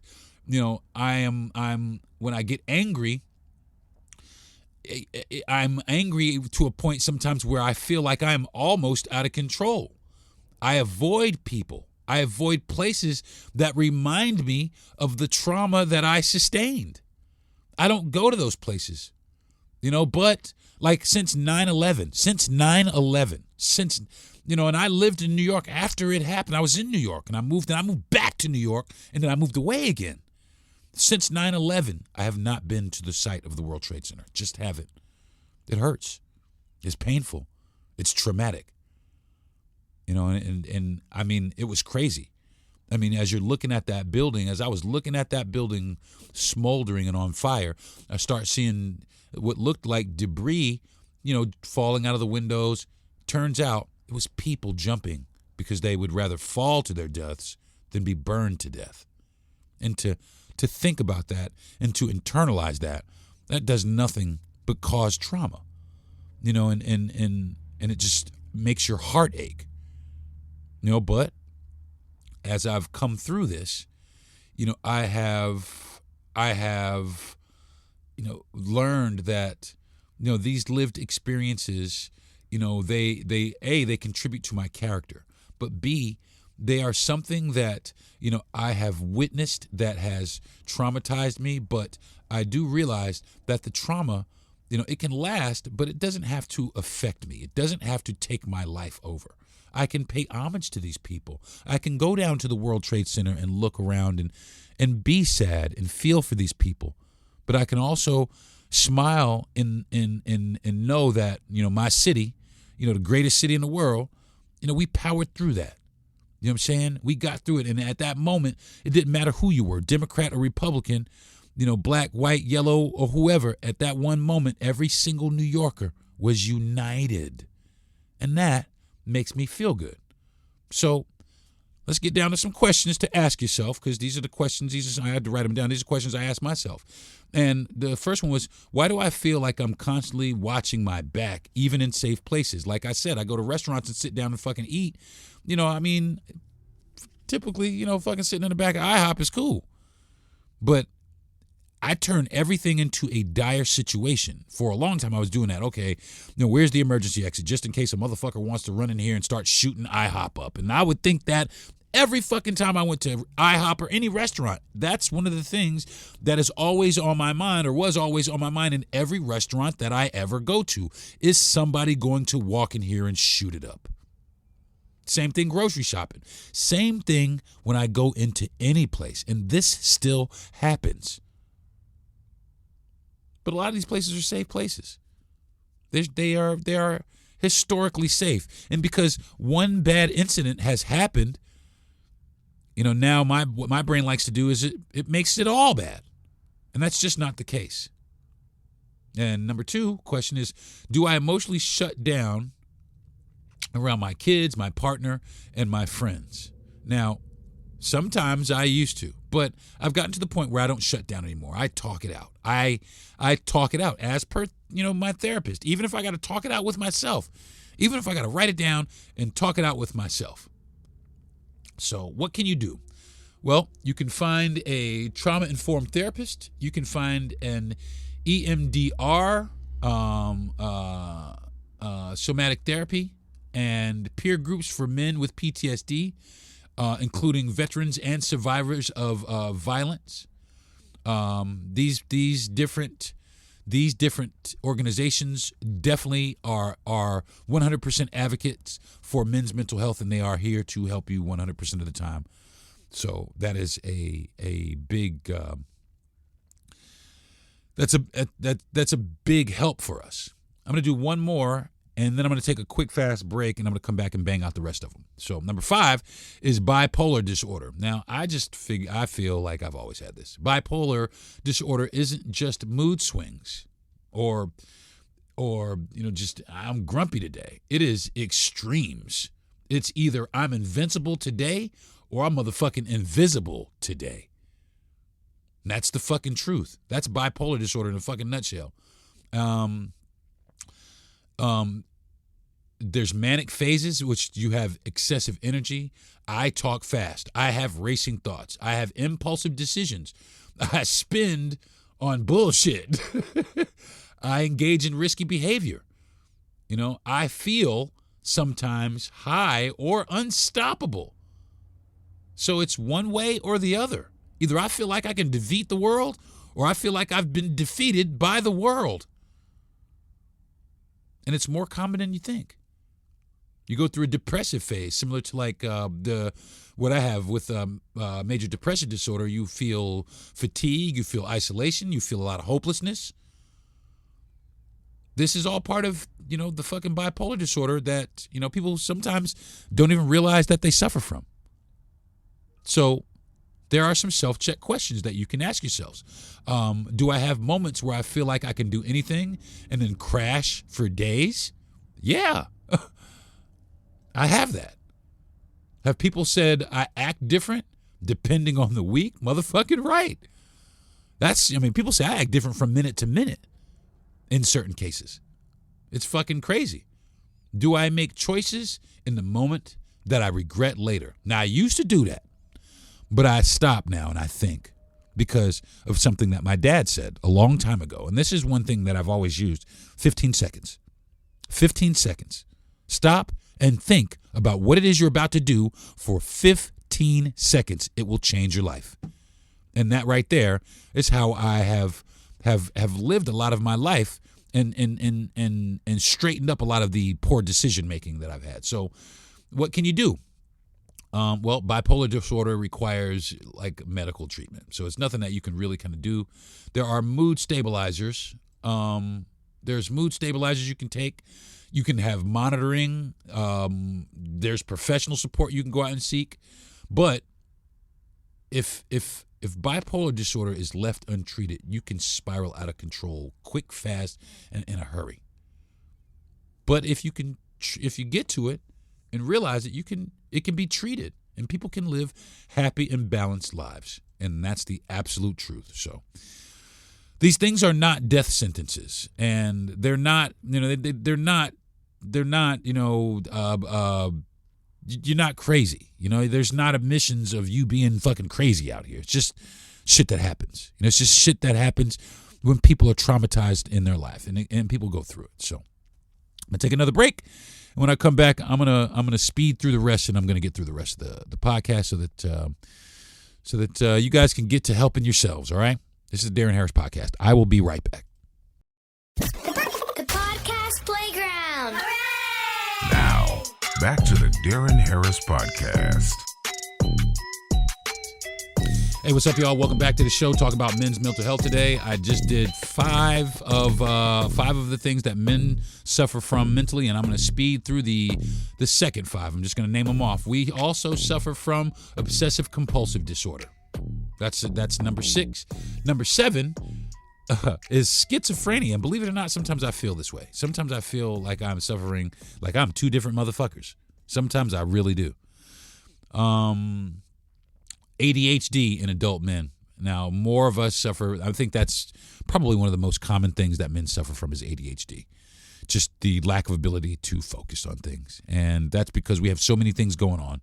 I'm when I get angry, I'm angry to a point sometimes where I feel like I'm almost out of control. I avoid people. I avoid places that remind me of the trauma that I sustained. I don't go to those places, but like since 9/11, and I lived in New York after it happened. I was in New York, and I moved back to New York, and then I moved away again. Since 9/11, I have not been to the site of the World Trade Center. Just haven't. It hurts. It's painful. It's traumatic. And I mean, it was crazy. I mean, as you're looking at that building, as I was looking at that building smoldering and on fire, I start seeing what looked like debris, falling out of the windows. Turns out it was people jumping because they would rather fall to their deaths than be burned to death. And to think about that and to internalize that does nothing but cause trauma, and it just makes your heart ache, but as I've come through this, I have learned that, these lived experiences, they contribute to my character, but B, they are something that, I have witnessed that has traumatized me, but I do realize that the trauma, it can last, but it doesn't have to affect me. It doesn't have to take my life over. I can pay homage to these people. I can go down to the World Trade Center and look around and be sad and feel for these people. But I can also smile and know that, my city, the greatest city in the world, we powered through that. You know what I'm saying? We got through it. And at that moment, it didn't matter who you were, Democrat or Republican, black, white, yellow, or whoever. At that one moment, every single New Yorker was united. And that makes me feel good. So let's get down to some questions to ask yourself, because these are the questions. I had to write them down. These are questions I asked myself. And the first one was, why do I feel like I'm constantly watching my back, even in safe places? Like I said, I go to restaurants and sit down and fucking eat. Typically, fucking sitting in the back of IHOP is cool. But I turn everything into a dire situation. For a long time, I was doing that. Okay, where's the emergency exit? Just in case a motherfucker wants to run in here and start shooting IHOP up. And I would think that every fucking time I went to IHOP or any restaurant. That's one of the things that is always on my mind, or was always on my mind in every restaurant that I ever go to. Is somebody going to walk in here and shoot it up? Same thing grocery shopping. Same thing when I go into any place. And this still happens. But a lot of these places are safe places. They are historically safe. And because one bad incident has happened, now what my brain likes to do is it makes it all bad. And that's just not the case. And number 2 question is, do I emotionally shut down around my kids, my partner, and my friends? Now, sometimes I used to, but I've gotten to the point where I don't shut down anymore. I talk it out. I talk it out as per, my therapist, even if I got to talk it out with myself, even if I got to write it down and talk it out with myself. So what can you do? Well, you can find a trauma-informed therapist. You can find an EMDR, somatic therapy, and peer groups for men with PTSD, including veterans and survivors of violence. These different organizations definitely are 100% advocates for men's mental health, and they are here to help you 100% of the time. So that is a big that's a big help for us. I'm going to do one more, and then I'm going to take a quick, fast break, and I'm going to come back and bang out the rest of them. So number 5 is bipolar disorder. Now, I feel like I've always had this. Bipolar disorder isn't just mood swings or just I'm grumpy today. It is extremes. It's either I'm invincible today or I'm motherfucking invisible today. And that's the fucking truth. That's bipolar disorder in a fucking nutshell. There's manic phases, which you have excessive energy. I talk fast. I have racing thoughts. I have impulsive decisions. I spend on bullshit. I engage in risky behavior. I feel sometimes high or unstoppable. So it's one way or the other. Either I feel like I can defeat the world, or I feel like I've been defeated by the world. And it's more common than you think. You go through a depressive phase, similar to like what I have with major depressive disorder. You feel fatigue, you feel isolation, you feel a lot of hopelessness. This is all part of, the fucking bipolar disorder that, people sometimes don't even realize that they suffer from. So there are some self-check questions that you can ask yourselves. Do I have moments where I feel like I can do anything and then crash for days? Yeah, I have that. Have people said I act different depending on the week? Motherfucking right. People say I act different from minute to minute in certain cases. It's fucking crazy. Do I make choices in the moment that I regret later? Now, I used to do that, but I stop now and I think because of something that my dad said a long time ago. And this is one thing that I've always used. 15 seconds. 15 seconds. Stop and think about what it is you're about to do for 15 seconds. It will change your life. And that right there is how I have lived a lot of my life and straightened up a lot of the poor decision making that I've had. So what can you do? Well, bipolar disorder requires like medical treatment. So it's nothing that you can really kind of do. There are mood stabilizers. There's mood stabilizers you can take. You can have monitoring. There's professional support you can go out and seek. But if bipolar disorder is left untreated, you can spiral out of control quick, fast, and in a hurry. But if you get to it and realize that it can be treated and people can live happy and balanced lives. And that's the absolute truth. So these things are not death sentences, and they're not, you're not crazy. There's not admissions of you being fucking crazy out here. It's just shit that happens. It's just shit that happens when people are traumatized in their life, and people go through it. So I'm gonna take another break. And when I come back, I'm gonna speed through the rest, and I'm gonna get through the rest of the podcast so that you guys can get to helping yourselves. All right. This is the Deron Harris Podcast. I will be right back. The Podcast Playground. Hooray! Now, back to the Deron Harris Podcast. Hey, what's up, y'all? Welcome back to the show. Talking about men's mental health today. I just did five of the things that men suffer from mentally, and I'm going to speed through the second 5. I'm just going to name them off. We also suffer from obsessive compulsive disorder. That's number 6. Number 7 is schizophrenia. And believe it or not, sometimes I feel this way. Sometimes I feel like I'm suffering, like I'm two different motherfuckers. Sometimes I really do. ADHD in adult men. Now, more of us suffer. I think that's probably one of the most common things that men suffer from is ADHD. Just the lack of ability to focus on things. And that's because we have so many things going on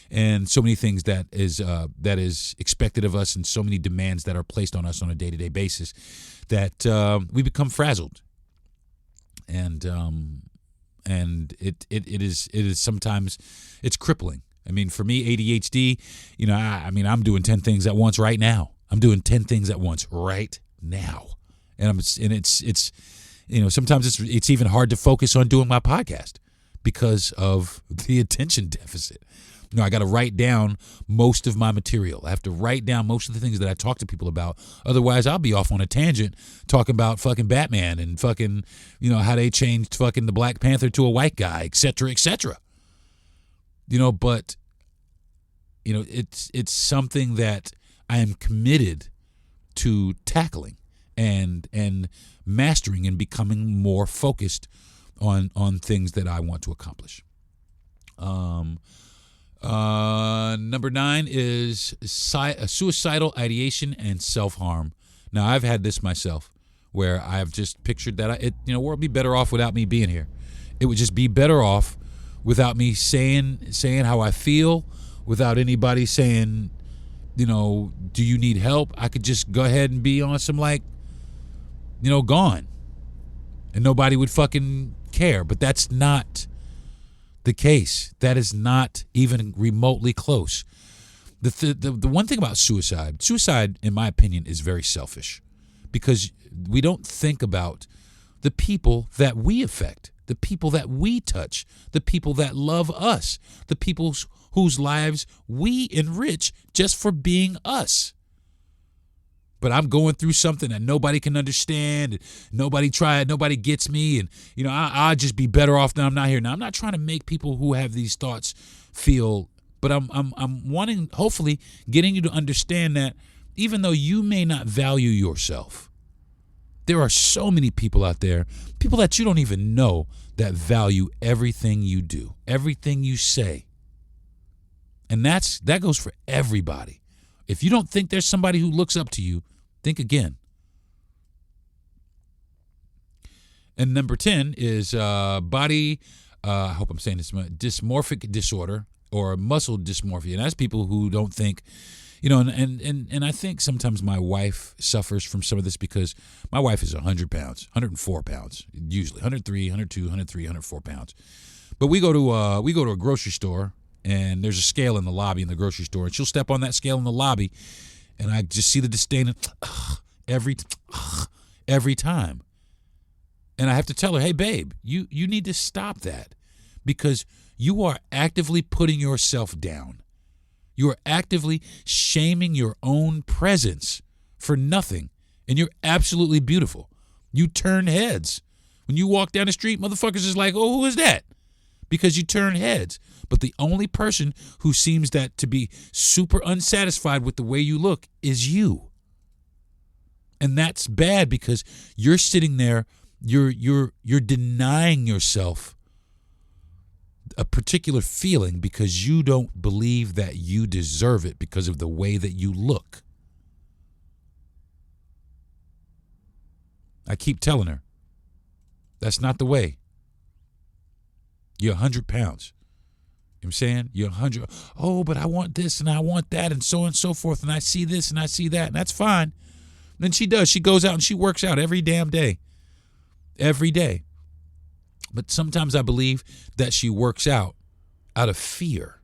and so many things that is expected of us and so many demands that are placed on us on a day-to-day basis that we become frazzled. And it is sometimes it's crippling. I mean, for me, ADHD, I'm doing 10 things at once right now. I'm doing 10 things at once right now. And it's sometimes it's even hard to focus on doing my podcast because of the attention deficit. I got to write down most of my material. I have to write down most of the things that I talk to people about. Otherwise, I'll be off on a tangent talking about fucking Batman and fucking, how they changed fucking the Black Panther to a white guy, et cetera, et cetera. But it's something that I am committed to tackling and mastering and becoming more focused on things that I want to accomplish. Number 9 is suicidal ideation and self-harm. Now, I've had this myself where I've just pictured that world would be better off without me being here. It would just be better off without me saying how I feel, without anybody saying, do you need help? I could just go ahead and be on some gone. And nobody would fucking care. But that's not the case. That is not even remotely close. The one thing about suicide, in my opinion, is very selfish because we don't think about the people that we affect, the people that we touch, the people that love us, the people whose lives we enrich just for being us. But I'm going through something that nobody can understand. And nobody gets me. And, I'll just be better off than I'm not here. Now, I'm not trying to make people who have these thoughts feel, but I'm wanting, hopefully, getting you to understand that even though you may not value yourself, there are so many people out there, people that you don't even know, that value everything you do, everything you say. And that goes for everybody. If you don't think there's somebody who looks up to you, think again. And number 10 is body, I hope I'm saying this, dysmorphic disorder or muscle dysmorphia. And that's people who don't think, and I think sometimes my wife suffers from some of this because my wife is 100 pounds, 104 pounds, usually 103, 102, 103, 104 pounds. But we go to a grocery store, and there's a scale in the lobby in the grocery store, and she'll step on that scale in the lobby, and I just see the disdain every time. And I have to tell her, hey, babe, you need to stop that because you are actively putting yourself down. You are actively shaming your own presence for nothing, and you're absolutely beautiful. You turn heads. When you walk down the street, motherfuckers is like, oh, who is that? Because you turn heads. But the only person who seems that to be super unsatisfied with the way you look is you. And that's bad because you're sitting there, you're denying yourself a particular feeling because you don't believe that you deserve it because of the way that you look. I keep telling her, that's not the way. You're 100 pounds. You know what I'm saying? You're 100. Oh, but I want this and I want that and so forth. And I see this and I see that. And that's fine. And she does. She goes out and she works out every damn day. Every day. But sometimes I believe that she works out of fear.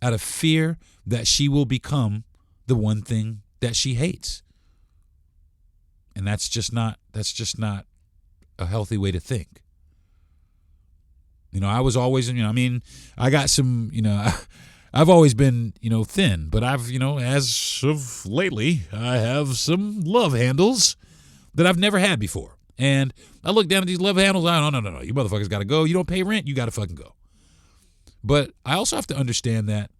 Out of fear that she will become the one thing that she hates. And that's just not a healthy way to think. I was always, I got some, I've always been, thin, but I've, as of lately, I have some love handles that I've never had before. And I look down at these love handles, no, you motherfuckers got to go. You don't pay rent, you got to fucking go. But I also have to understand that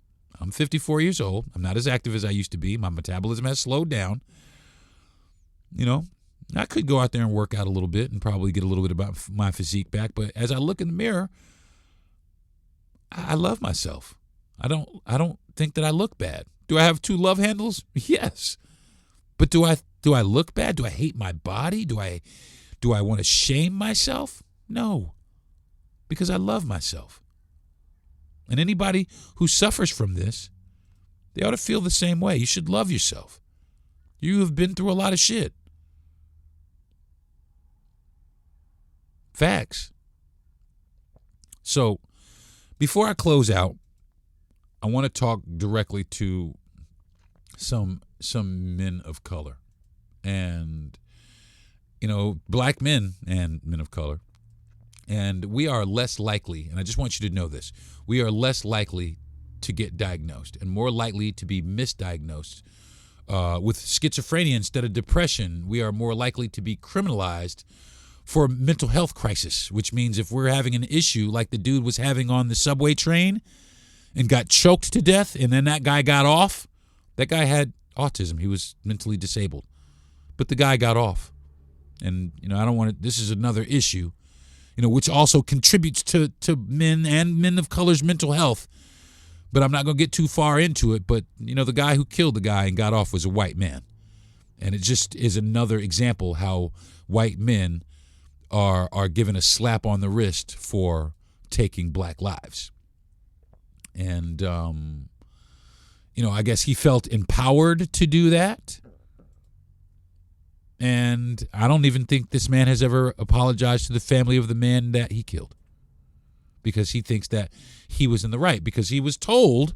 I'm 54 years old. I'm not as active as I used to be. My metabolism has slowed down. I could go out there and work out a little bit and probably get a little bit about my physique back. But as I look in the mirror, I love myself. I don't think that I look bad. Do I have 2 love handles? Yes. But do I look bad? Do I hate my body? Do I want to shame myself? No. Because I love myself. And anybody who suffers from this, they ought to feel the same way. You should love yourself. You have been through a lot of shit. Facts. So, before I close out, I want to talk directly to some men of color. And, black men and men of color. And we are less likely, and I just want you to know this, we are less likely to get diagnosed and more likely to be misdiagnosed with schizophrenia instead of depression. We are more likely to be criminalized for a mental health crisis, which means if we're having an issue like the dude was having on the subway train and got choked to death and then that guy got off, that guy had autism. He was mentally disabled. But the guy got off. And, I don't want to, this is another issue, which also contributes to men and men of color's mental health. But I'm not going to get too far into it. But, the guy who killed the guy and got off was a white man. And it just is another example how white men are given a slap on the wrist for taking black lives. And, I guess he felt empowered to do that. And I don't even think this man has ever apologized to the family of the man that he killed. Because he thinks that he was in the right. Because he was told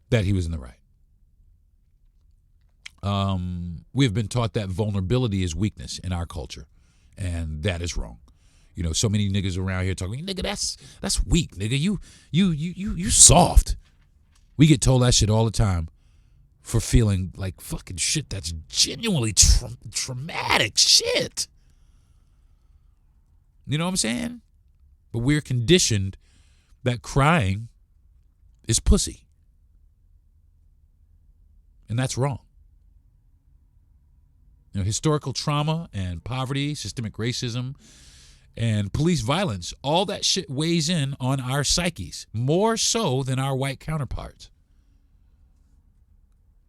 that he was in the right. We have been taught that vulnerability is weakness in our culture. And that is wrong. So many niggas around here talking, nigga, that's weak, nigga. You soft. We get told that shit all the time for feeling like fucking shit that's genuinely traumatic shit. You know what I'm saying? But we're conditioned that crying is pussy. And that's wrong. Historical trauma and poverty, systemic racism, and police violence, all that shit weighs in on our psyches, more so than our white counterparts.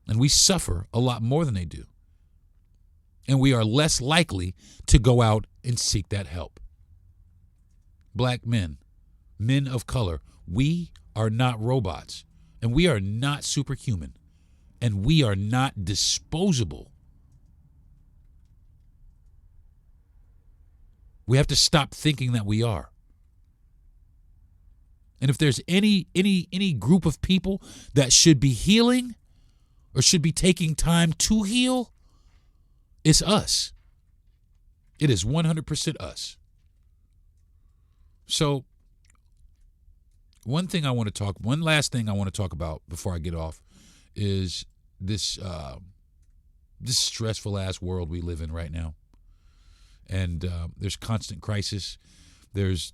And we suffer a lot more than they do. And we are less likely to go out and seek that help. Black men, men of color, we are not robots. And we are not superhuman. And we are not disposable. We have to stop thinking that we are. And if there's any group of people that should be healing or should be taking time to heal, it's us. It is 100% us. So one last thing I want to talk about before I get off is this stressful ass world we live in right now. And there's constant crisis. There's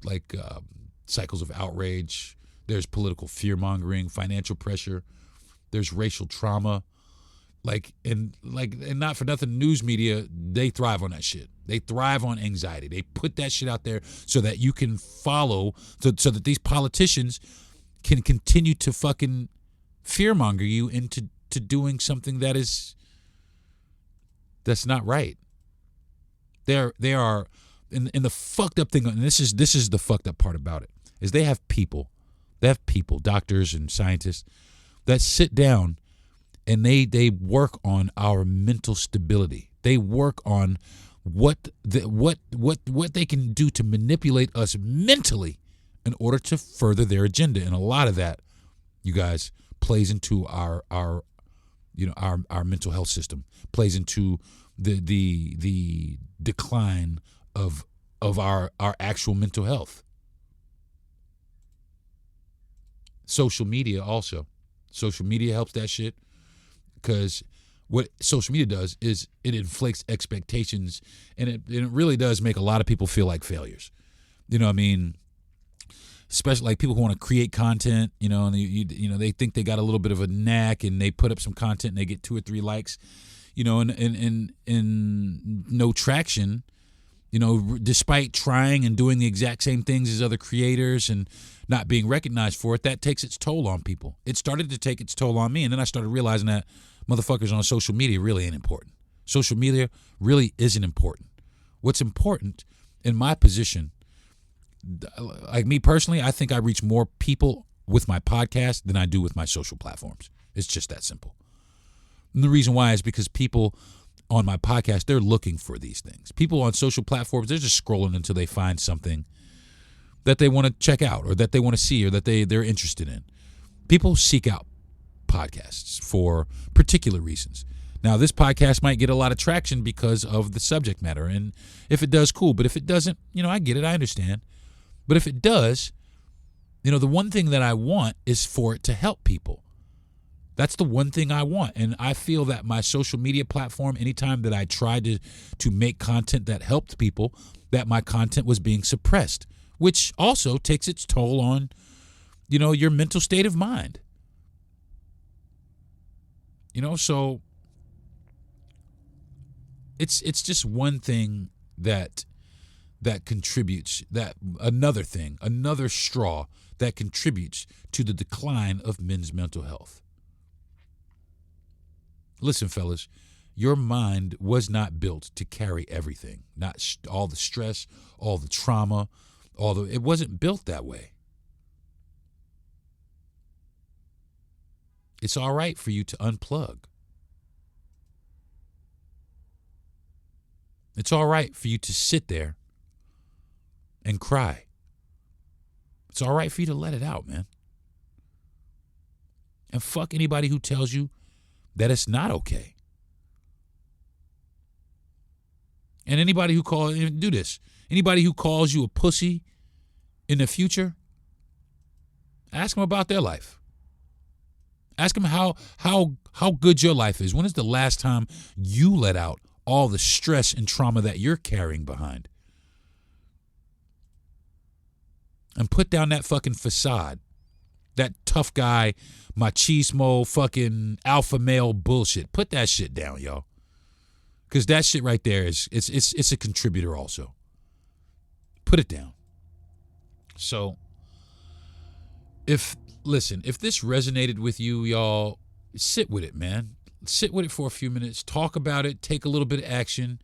cycles of outrage. There's political fear-mongering, financial pressure. There's racial trauma. And not for nothing, news media, they thrive on that shit. They thrive on anxiety. They put that shit out there so that you can follow, so that these politicians can continue to fucking fear-monger you into doing something that's not right. They are, and the fucked up thing, and this is the fucked up part about it, is they have people, doctors and scientists, that sit down and they work on our mental stability. They work on what they can do to manipulate us mentally in order to further their agenda. And a lot of that, you guys, plays into our mental health system, plays into the decline of our actual mental health. Social media also. Social media helps that shit, because what social media does is it inflates expectations, and it really does make a lot of people feel like failures. You know what I mean? especially like people who want to create content, and they think they got a little bit of a knack, and they put up some content and they get 2 or 3 likes, and no traction, despite trying and doing the exact same things as other creators and not being recognized for it. That takes its toll on people. It started to take its toll on me, and then I started realizing that motherfuckers on social media really ain't important. Social media really isn't important. What's important in my position, like me personally, I think I reach more people with my podcast than I do with my social platforms. It's just that simple. And the reason why is because people on my podcast, they're looking for these things. People on social platforms, they're just scrolling until they find something that they want to check out or that they want to see or that they're interested in. People seek out podcasts for particular reasons. Now, this podcast might get a lot of traction because of the subject matter. And if it does, cool. But if it doesn't, I get it. I understand. But if it does, the one thing that I want is for it to help people. That's the one thing I want. And I feel that my social media platform, anytime that I tried to make content that helped people, that my content was being suppressed, which also takes its toll on, your mental state of mind. So it's just one thing that contributes, another straw that contributes to the decline of men's mental health. Listen, fellas, your mind was not built to carry everything, not all the stress, all the trauma, it wasn't built that way. It's all right for you to unplug. It's all right for you to sit there and cry. It's all right for you to let it out, man. And fuck anybody who tells you that it's not okay. And anybody who anybody who calls you a pussy in the future, ask them about their life. Ask them how good your life is. When is the last time you let out all the stress and trauma that you're carrying behind? And put down that fucking facade, that tough guy, machismo, fucking alpha male bullshit. Put that shit down, y'all. Because that shit right there it's a contributor also. Put it down. So, if this resonated with you, y'all, sit with it, man. Sit with it for a few minutes. Talk about it. Take a little bit of action.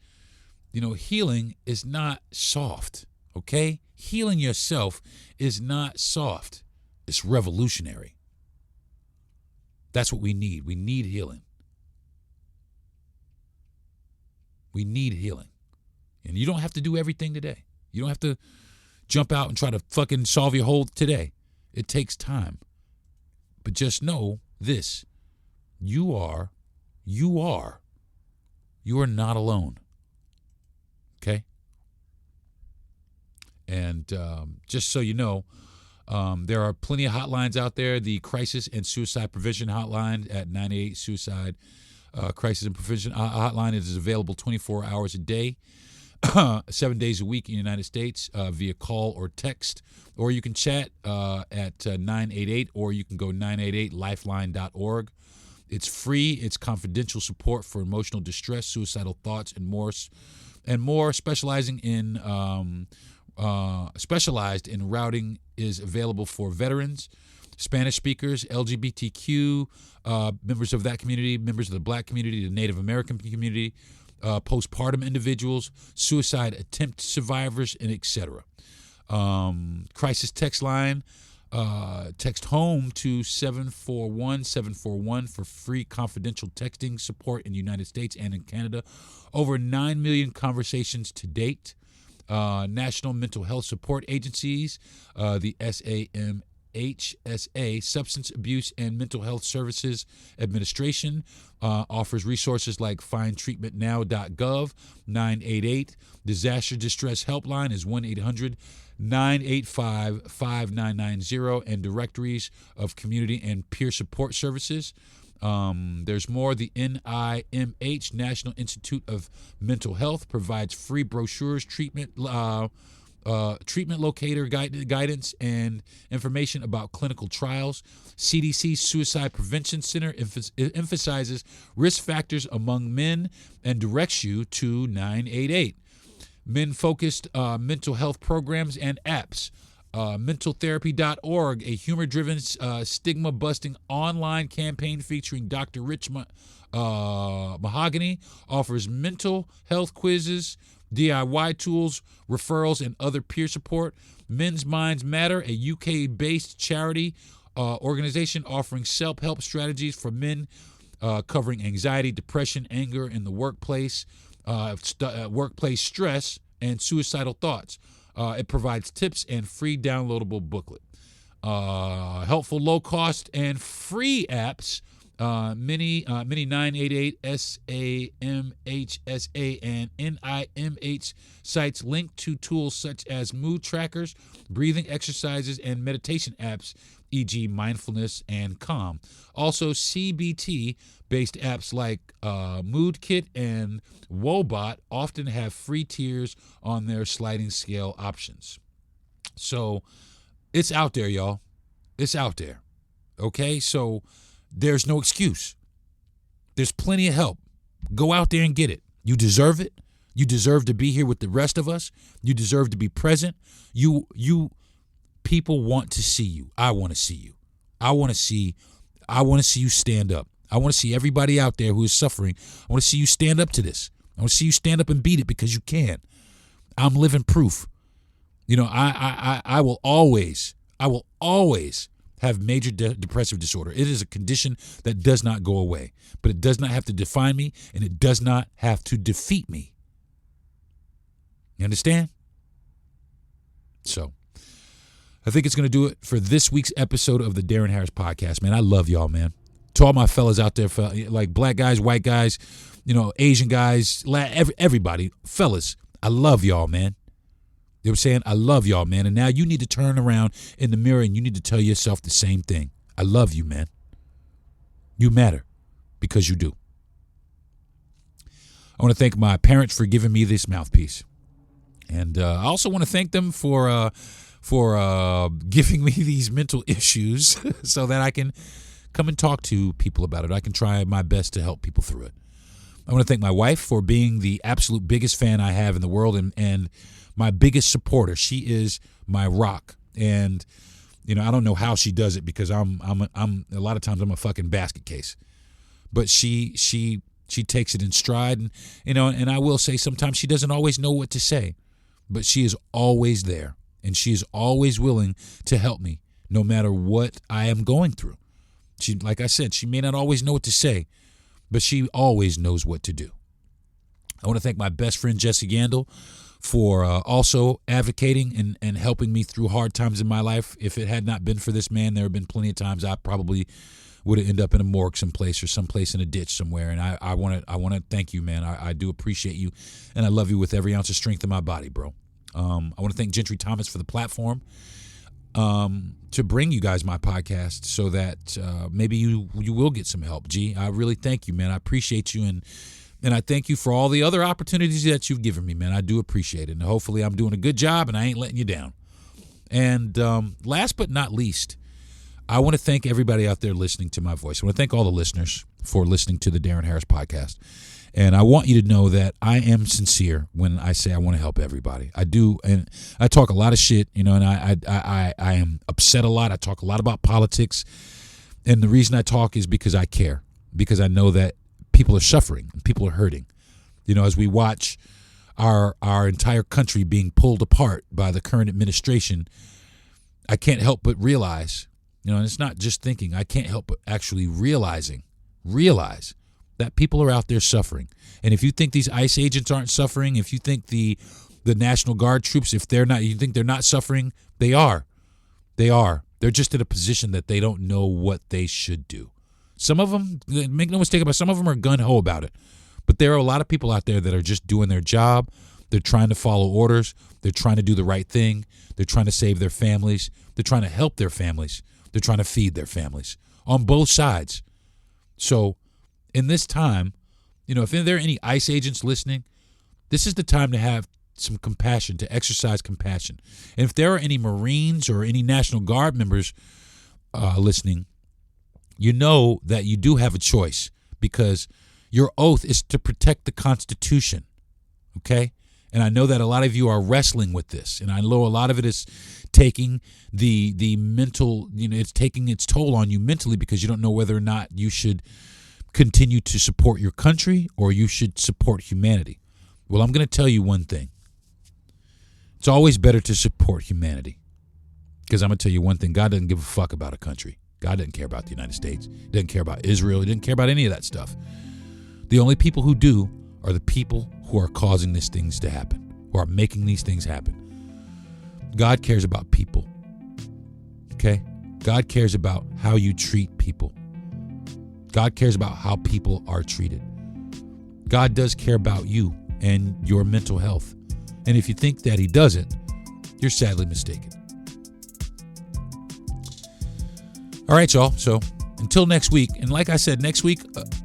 Healing is not soft, okay? Healing yourself is not soft. It's revolutionary. That's what we need. We need healing. We need healing. And you don't have to do everything today. You don't have to jump out and try to fucking solve your whole today. It takes time. But just know this. You are not alone. Okay? And just so you know, there are plenty of hotlines out there. The Crisis and Suicide Prevention Hotline at 988 Suicide Crisis and Prevention Hotline is available 24 hours a day, 7 days a week in the United States via call or text. Or you can chat at 988, or you can go 988lifeline.org. It's free. It's confidential support for emotional distress, suicidal thoughts, and more. Specialized in routing is available for veterans, Spanish speakers, LGBTQ, members of that community, members of the Black community, the Native American community, postpartum individuals, suicide attempt survivors, and etc. Crisis text line. Text HOME to 741-741 for free confidential texting support in the United States and in Canada. Over 9 million conversations to date. National Mental Health Support Agencies, the SAMHSA, Substance Abuse and Mental Health Services Administration, offers resources like findtreatmentnow.gov, 988. Disaster Distress Helpline is 1-800-985-5990, and directories of community and peer support services. There's more. The NIMH, National Institute of Mental Health, provides free brochures, treatment treatment locator guidance and information about clinical trials. CDC Suicide Prevention Center emphasizes risk factors among men and directs you to 988. Men-focused mental health programs and apps. Mentaltherapy.org, a humor-driven, stigma-busting online campaign featuring Dr. Rich Mahogany, offers mental health quizzes, DIY tools, referrals, and other peer support. Men's Minds Matter, a UK-based charity organization offering self-help strategies for men, covering anxiety, depression, anger in the workplace, workplace stress, and suicidal thoughts. It provides tips and free downloadable booklet. Helpful, low-cost, and free apps. Mini 988, SAMHSA, and NIMH sites linked to tools such as mood trackers, breathing exercises, and meditation apps, e.g. mindfulness and calm. Also, CBT-based apps like Mood Kit and Wobot often have free tiers on their sliding scale options. So it's out there, y'all. It's out there. Okay, so there's no excuse. There's plenty of help. Go out there and get it. You deserve it. You deserve to be here with the rest of us. You deserve to be present. You people want to see you. I want to see you. I want to see you stand up. I want to see everybody out there who is suffering. I want to see you stand up to this. I want to see you stand up and beat it because you can. I'm living proof. You know, I will always have major depressive disorder. It is a condition that does not go away, but it does not have to define me, and it does not have to defeat me. You understand? So I think it's going to do it for this week's episode of the Deron Harris Podcast, man. I love y'all, man. To all my fellas out there, like black guys, white guys, you know, Asian guys, everybody, fellas, I love y'all, man. You know what I'm saying? I love y'all, man. And now you need to turn around in the mirror and you need to tell yourself the same thing. I love you, man. You matter because you do. I want to thank my parents for giving me this mouthpiece. And I also want to thank them for giving me these mental issues so that I can come and talk to people about it. I can try my best to help people through it. I want to thank my wife for being the absolute biggest fan I have in the world and my biggest supporter. She is my rock. And, you know, I don't know how she does it because I'm a lot of times I'm a fucking basket case. But she takes it in stride, and, you know, and I will say sometimes she doesn't always know what to say, but she is always there, and she is always willing to help me no matter what I am going through. She, like I said, she may not always know what to say, but she always knows what to do. I want to thank my best friend, Jesse Gandel, for also advocating and helping me through hard times in my life. If it had not been for this man, there have been plenty of times I probably would have ended up in a morgue someplace or someplace in a ditch somewhere. And I want to thank you, man. I do appreciate you, and I love you with every ounce of strength in my body, bro. I want to thank Gentry Thomas for the platform to bring you guys my podcast so that maybe you will get some help. G, I really thank you, man. I appreciate you, and I thank you for all the other opportunities that you've given me, man. I do appreciate it, and hopefully I'm doing a good job and I ain't letting you down. And last but not least, I want to thank everybody out there listening to my voice. I want to thank all the listeners for listening to the Deron Harris Podcast. And I want you to know that I am sincere when I say I want to help everybody. I do, and I talk a lot of shit, you know, and I am upset a lot. I talk a lot about politics, and the reason I talk is because I care, because I know that people are suffering and people are hurting. You know, as we watch our entire country being pulled apart by the current administration, I can't help but realize, you know, and it's not just thinking, I can't help but actually realize that people are out there suffering. And if you think these ICE agents aren't suffering, if you think the National Guard troops, you think they're not suffering, they are. They are. They're just in a position that they don't know what they should do. Some of them, make no mistake about it, some of them are gung-ho about it. But there are a lot of people out there that are just doing their job. They're trying to follow orders. They're trying to do the right thing. They're trying to save their families. They're trying to help their families. They're trying to feed their families on both sides. So in this time, you know, if there are any ICE agents listening, this is the time to have some compassion, to exercise compassion. And if there are any Marines or any National Guard members listening, you know that you do have a choice, because your oath is to protect the Constitution, okay? And I know that a lot of you are wrestling with this, and I know a lot of it is taking the mental, it's taking its toll on you mentally, because you don't know whether or not you should continue to support your country or you should support humanity. Well, I'm going to tell you one thing. It's always better to support humanity, because I'm going to tell you one thing. God doesn't give a fuck about a country. God doesn't care about the United States. He doesn't care about Israel. He doesn't care about any of that stuff. The only people who do are the people who are causing these things to happen, who are making these things happen. God cares about people, okay? God cares about how you treat people. God cares about how people are treated. God does care about you and your mental health. And if you think that he doesn't, you're sadly mistaken. All right, y'all. So until next week, and like I said, next week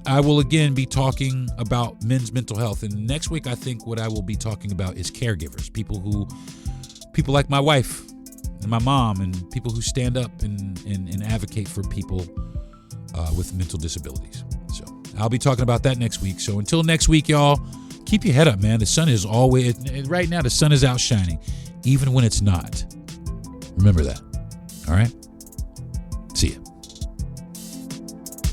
I will again be talking about men's mental health. And next week, I think what I will be talking about is caregivers, people like my wife and my mom, and people who stand up and advocate for people with mental disabilities. So I'll be talking about that next week. So until next week, y'all, keep your head up, man. The sun is always, right now, the sun is out shining, even when it's not. Remember that. All right? See ya.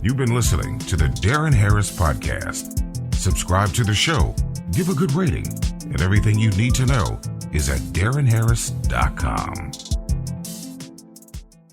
You've been listening to the Deron Harris Podcast. Subscribe to the show, give a good rating, and everything you need to know is at DeronHarris.com.